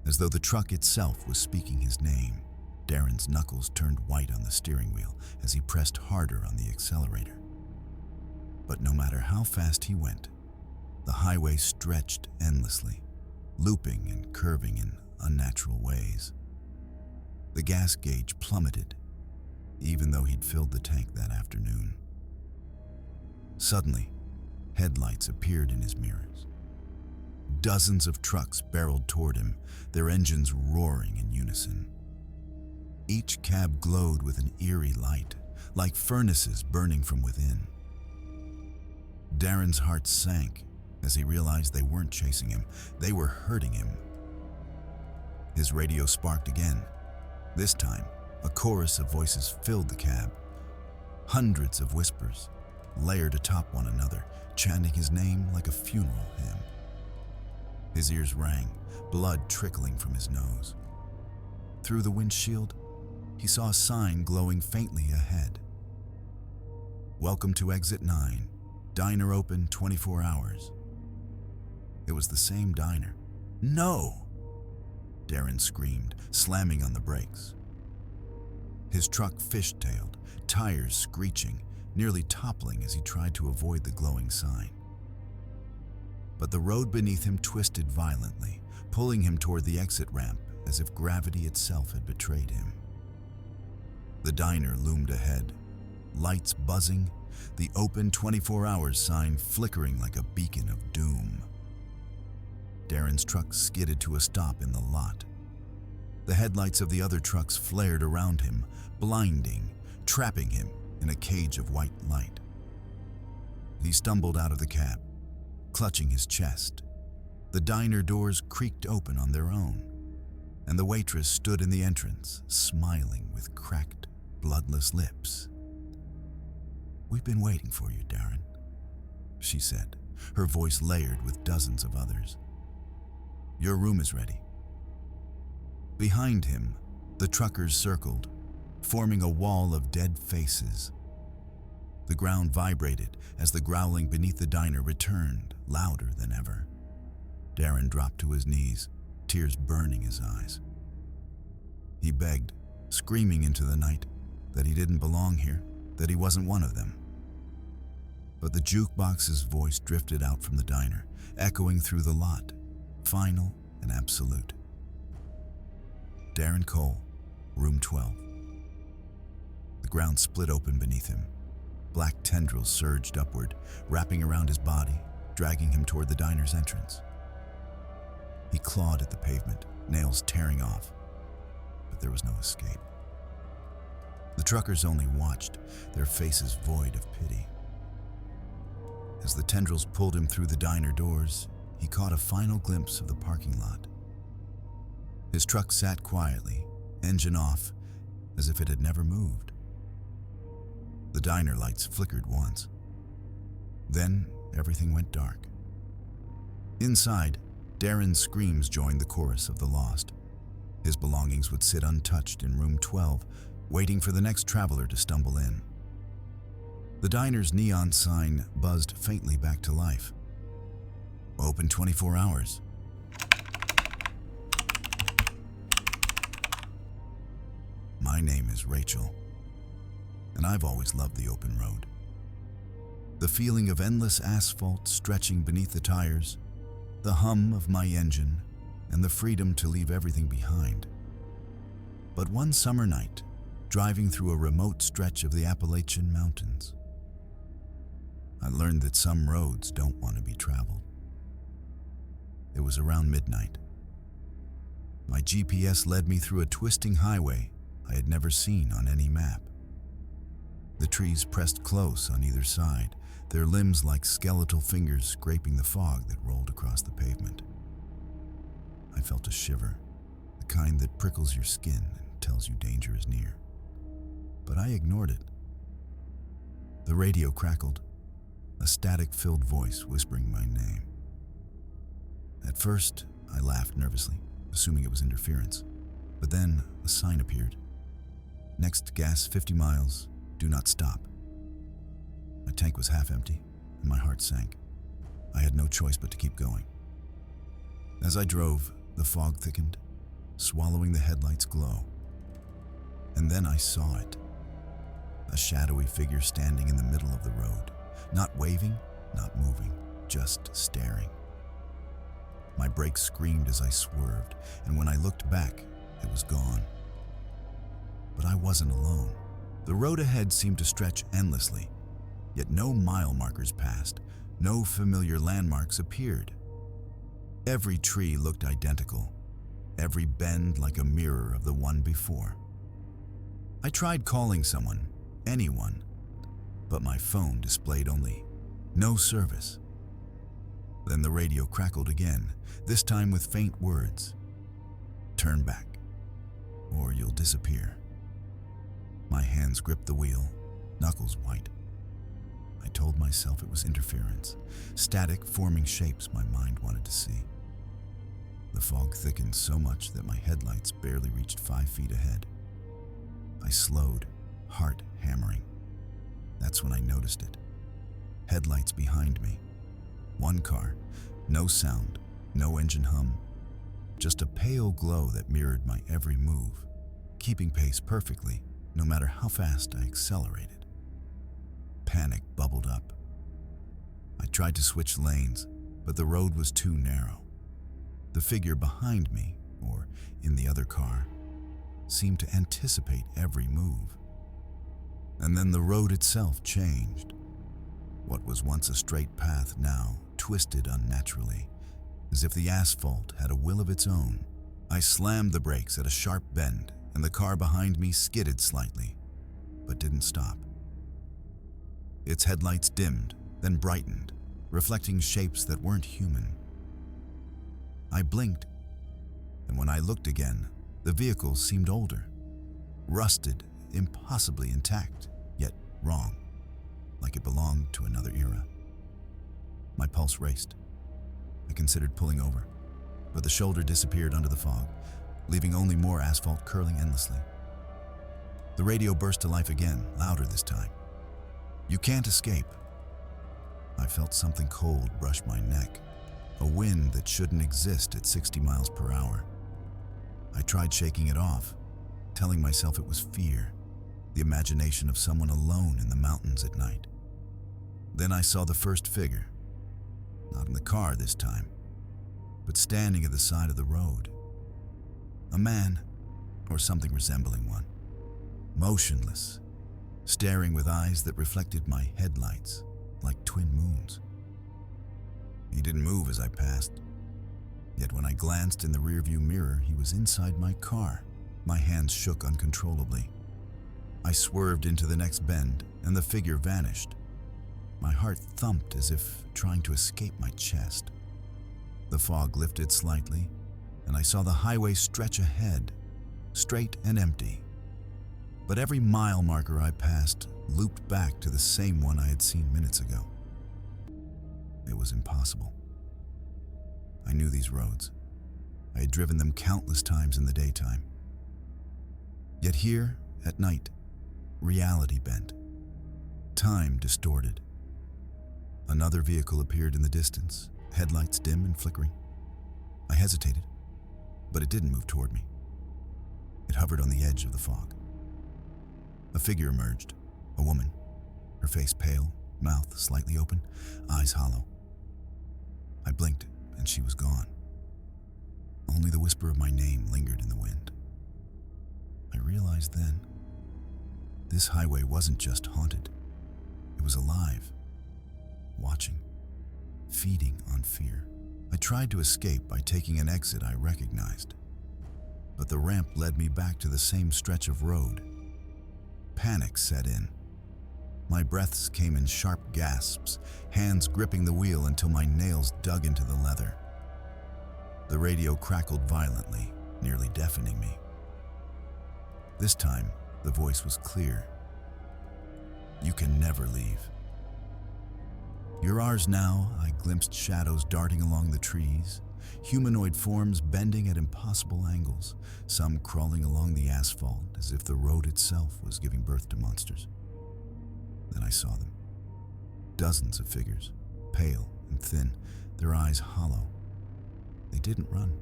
as though the truck itself was speaking his name. Darren's knuckles turned white on the steering wheel as he pressed harder on the accelerator. But no matter how fast he went, the highway stretched endlessly, looping and curving in unnatural ways. The gas gauge plummeted, even though he'd filled the tank that afternoon. Suddenly, headlights appeared in his mirrors. Dozens of trucks barreled toward him, their engines roaring in unison. Each cab glowed with an eerie light, like furnaces burning from within. Darren's heart sank as he realized they weren't chasing him, they were hurting him. His radio sparked again. This time, a chorus of voices filled the cab. Hundreds of whispers, layered atop one another, chanting his name like a funeral hymn. His ears rang, blood trickling from his nose. Through the windshield, he saw a sign glowing faintly ahead. "Welcome to Exit 9, diner open 24 hours. It was the same diner. No! Darren screamed, slamming on the brakes. His truck fishtailed, tires screeching, nearly toppling as he tried to avoid the glowing sign. But the road beneath him twisted violently, pulling him toward the exit ramp as if gravity itself had betrayed him. The diner loomed ahead, lights buzzing, the open 24 hours sign flickering like a beacon of doom. Darren's truck skidded to a stop in the lot. The headlights of the other trucks flared around him, blinding, trapping him in a cage of white light. He stumbled out of the cab, clutching his chest. The diner doors creaked open on their own, and the waitress stood in the entrance, smiling with cracked, bloodless lips. "We've been waiting for you, Darren," she said, her voice layered with dozens of others. "Your room is ready." Behind him, the truckers circled, forming a wall of dead faces. The ground vibrated as the growling beneath the diner returned, louder than ever. Darren dropped to his knees, tears burning his eyes. He begged, screaming into the night, that he didn't belong here, that he wasn't one of them. But the jukebox's voice drifted out from the diner, echoing through the lot, final and absolute. Darren Cole, room 12. The ground split open beneath him. Black tendrils surged upward, wrapping around his body, dragging him toward the diner's entrance. He clawed at the pavement, nails tearing off, but there was no escape. The truckers only watched, their faces void of pity. As the tendrils pulled him through the diner doors, he caught a final glimpse of the parking lot. His truck sat quietly, engine off, as if it had never moved. The diner lights flickered once. Then everything went dark. Inside, Darren's screams joined the chorus of the lost. His belongings would sit untouched in room 12, waiting for the next traveler to stumble in. The diner's neon sign buzzed faintly back to life. "Open 24 hours." My name is Rachel, and I've always loved the open road. The feeling of endless asphalt stretching beneath the tires, the hum of my engine, and the freedom to leave everything behind. But one summer night, driving through a remote stretch of the Appalachian Mountains, I learned that some roads don't want to be traveled. It was around midnight. My GPS led me through a twisting highway I had never seen on any map. The trees pressed close on either side, their limbs like skeletal fingers scraping the fog that rolled across the pavement. I felt a shiver, the kind that prickles your skin and tells you danger is near. But I ignored it. The radio crackled, a static-filled voice whispering my name. At first, I laughed nervously, assuming it was interference. But then a sign appeared. "Next gas 50 miles, do not stop." My tank was half empty, and my heart sank. I had no choice but to keep going. As I drove, the fog thickened, swallowing the headlights' glow. And then I saw it. A shadowy figure standing in the middle of the road, not waving, not moving, just staring. My brakes screamed as I swerved, and when I looked back, it was gone. But I wasn't alone. The road ahead seemed to stretch endlessly, yet no mile markers passed, no familiar landmarks appeared. Every tree looked identical, every bend like a mirror of the one before. I tried calling someone, anyone, but my phone displayed only "no service." Then the radio crackled again, this time with faint words. "Turn back, or you'll disappear." My hands gripped the wheel, knuckles white. I told myself it was interference, static forming shapes my mind wanted to see. The fog thickened so much that my headlights barely reached 5 feet ahead. I slowed, heart hammering. That's when I noticed it. Headlights behind me. One car, no sound, no engine hum, just a pale glow that mirrored my every move, keeping pace perfectly no matter how fast I accelerated. Panic bubbled up. I tried to switch lanes, but the road was too narrow. The figure behind me, or in the other car, seemed to anticipate every move. And then the road itself changed. What was once a straight path now twisted unnaturally, as if the asphalt had a will of its own. I slammed the brakes at a sharp bend, and the car behind me skidded slightly, but didn't stop. Its headlights dimmed, then brightened, reflecting shapes that weren't human. I blinked, and when I looked again, the vehicle seemed older, rusted, impossibly intact, yet wrong, like it belonged to another era. My pulse raced. I considered pulling over, but the shoulder disappeared under the fog, leaving only more asphalt curling endlessly. The radio burst to life again, louder this time. "You can't escape." I felt something cold brush my neck, a wind that shouldn't exist at 60 miles per hour. I tried shaking it off, telling myself it was fear, the imagination of someone alone in the mountains at night. Then I saw the first figure, not in the car this time, but standing at the side of the road. A man, or something resembling one, motionless, staring with eyes that reflected my headlights like twin moons. He didn't move as I passed, yet when I glanced in the rearview mirror, he was inside my car. My hands shook uncontrollably. I swerved into the next bend, and the figure vanished. My heart thumped as if trying to escape my chest. The fog lifted slightly, and I saw the highway stretch ahead, straight and empty. But every mile marker I passed looped back to the same one I had seen minutes ago. It was impossible. I knew these roads. I had driven them countless times in the daytime. Yet here, at night, reality bent. Time distorted. Another vehicle appeared in the distance, headlights dim and flickering. I hesitated, but it didn't move toward me. It hovered on the edge of the fog. A figure emerged, a woman, her face pale, mouth slightly open, eyes hollow. I blinked, and she was gone. Only the whisper of my name lingered in the wind. I realized then, this highway wasn't just haunted. It was alive, watching, feeding on fear. I tried to escape by taking an exit I recognized, but the ramp led me back to the same stretch of road. Panic set in. My breaths came in sharp gasps, hands gripping the wheel until my nails dug into the leather. The radio crackled violently, nearly deafening me. This time, the voice was clear. "You can never leave." "You're ours now," I glimpsed shadows darting along the trees, humanoid forms bending at impossible angles, some crawling along the asphalt as if the road itself was giving birth to monsters. Then I saw them. Dozens of figures, pale and thin, their eyes hollow. They didn't run.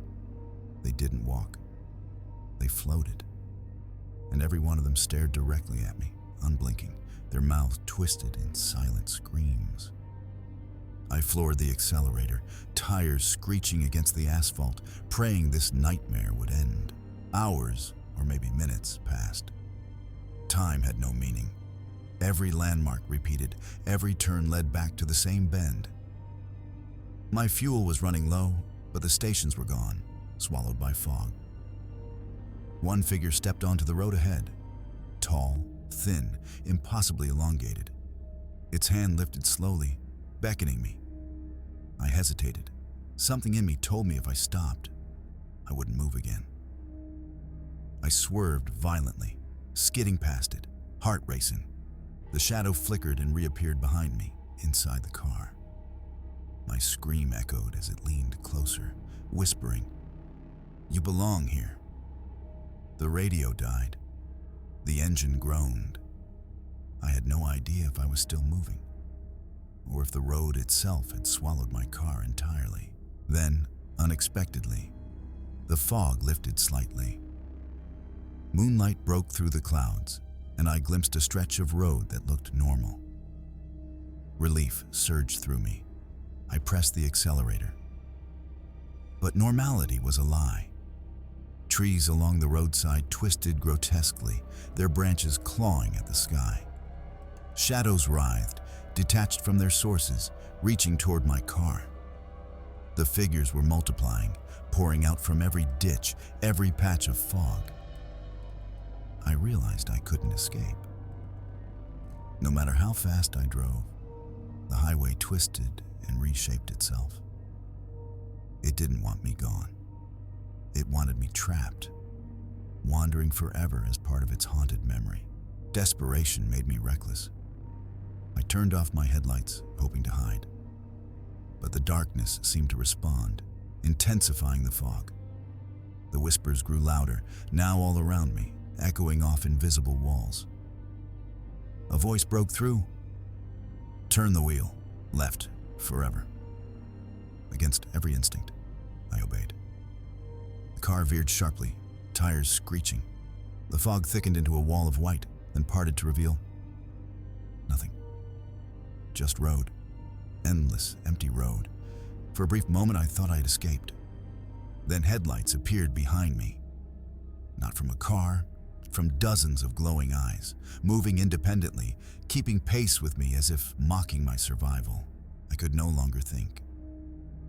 They didn't walk. They floated. And every one of them stared directly at me, unblinking, their mouths twisted in silent screams. I floored the accelerator, tires screeching against the asphalt, praying this nightmare would end. Hours, or maybe minutes, passed. Time had no meaning. Every landmark repeated, every turn led back to the same bend. My fuel was running low, but the stations were gone, swallowed by fog. One figure stepped onto the road ahead, tall, thin, impossibly elongated. Its hand lifted slowly, beckoning me. I hesitated. Something in me told me if I stopped, I wouldn't move again. I swerved violently, skidding past it, heart racing. The shadow flickered and reappeared behind me, inside the car. My scream echoed as it leaned closer, whispering, "You belong here." The radio died. The engine groaned. I had no idea if I was still moving, or if the road itself had swallowed my car entirely. Then, unexpectedly, the fog lifted slightly. Moonlight broke through the clouds, and I glimpsed a stretch of road that looked normal. Relief surged through me. I pressed the accelerator. But normality was a lie. Trees along the roadside twisted grotesquely, their branches clawing at the sky. Shadows writhed, detached from their sources, reaching toward my car. The figures were multiplying, pouring out from every ditch, every patch of fog. I realized I couldn't escape. No matter how fast I drove, the highway twisted and reshaped itself. It didn't want me gone. It wanted me trapped, wandering forever as part of its haunted memory. Desperation made me reckless. I turned off my headlights, hoping to hide. But the darkness seemed to respond, intensifying the fog. The whispers grew louder, now all around me, echoing off invisible walls. A voice broke through. Turn the wheel, left, forever. Against every instinct, I obeyed. The car veered sharply, tires screeching. The fog thickened into a wall of white, then parted to reveal nothing. Just road. Endless, empty road. For a brief moment, I thought I had escaped. Then headlights appeared behind me. Not from a car, from dozens of glowing eyes, moving independently, keeping pace with me as if mocking my survival. I could no longer think.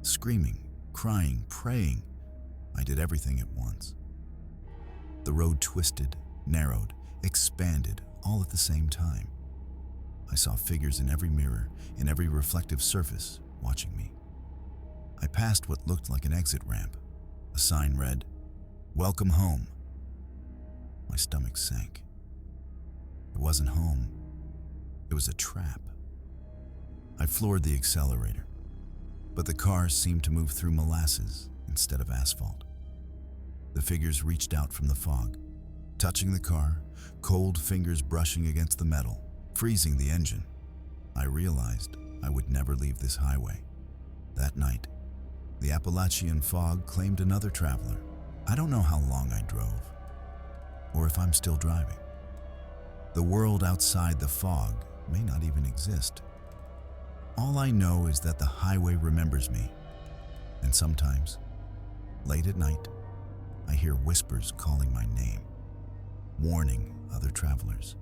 Screaming, crying, praying, I did everything at once. The road twisted, narrowed, expanded, all at the same time. I saw figures in every mirror, in every reflective surface, watching me. I passed what looked like an exit ramp. A sign read, "Welcome home." My stomach sank. It wasn't home. It was a trap. I floored the accelerator, but the car seemed to move through molasses instead of asphalt. The figures reached out from the fog, touching the car, cold fingers brushing against the metal, freezing the engine. I realized I would never leave this highway. That night, the Appalachian fog claimed another traveler. I don't know how long I drove, or if I'm still driving. The world outside the fog may not even exist. All I know is that the highway remembers me, and sometimes, late at night, I hear whispers calling my name, warning other travelers.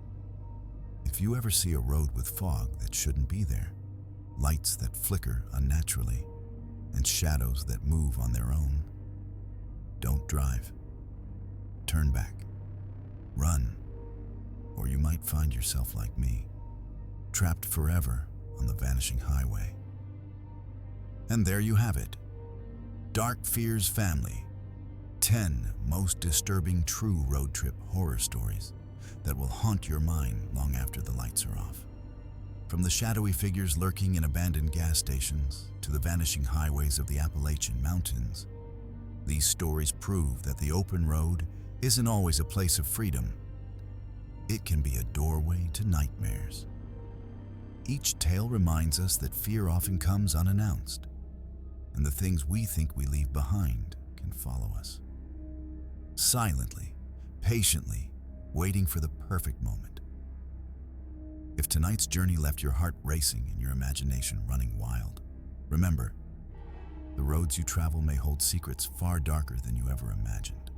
If you ever see a road with fog that shouldn't be there, lights that flicker unnaturally, and shadows that move on their own, don't drive. Turn back. Run. Or you might find yourself like me, trapped forever on the vanishing highway. And there you have it. Dark Fears Family. 10 most disturbing true road trip horror stories that will haunt your mind long after the lights are off. From the shadowy figures lurking in abandoned gas stations to the vanishing highways of the Appalachian Mountains, these stories prove that the open road isn't always a place of freedom. It can be a doorway to nightmares. Each tale reminds us that fear often comes unannounced, and the things we think we leave behind can follow us. Silently, patiently, waiting for the perfect moment. If tonight's journey left your heart racing and your imagination running wild, remember, the roads you travel may hold secrets far darker than you ever imagined.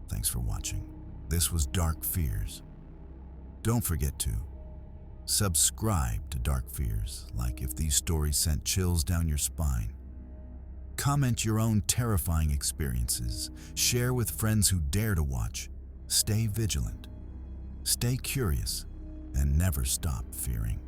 Thanks for watching. This was Dark Fears. Don't forget to subscribe to Dark Fears, like if these stories sent chills down your spine. Comment your own terrifying experiences. Share with friends who dare to watch. Stay vigilant. Stay curious, and never stop fearing.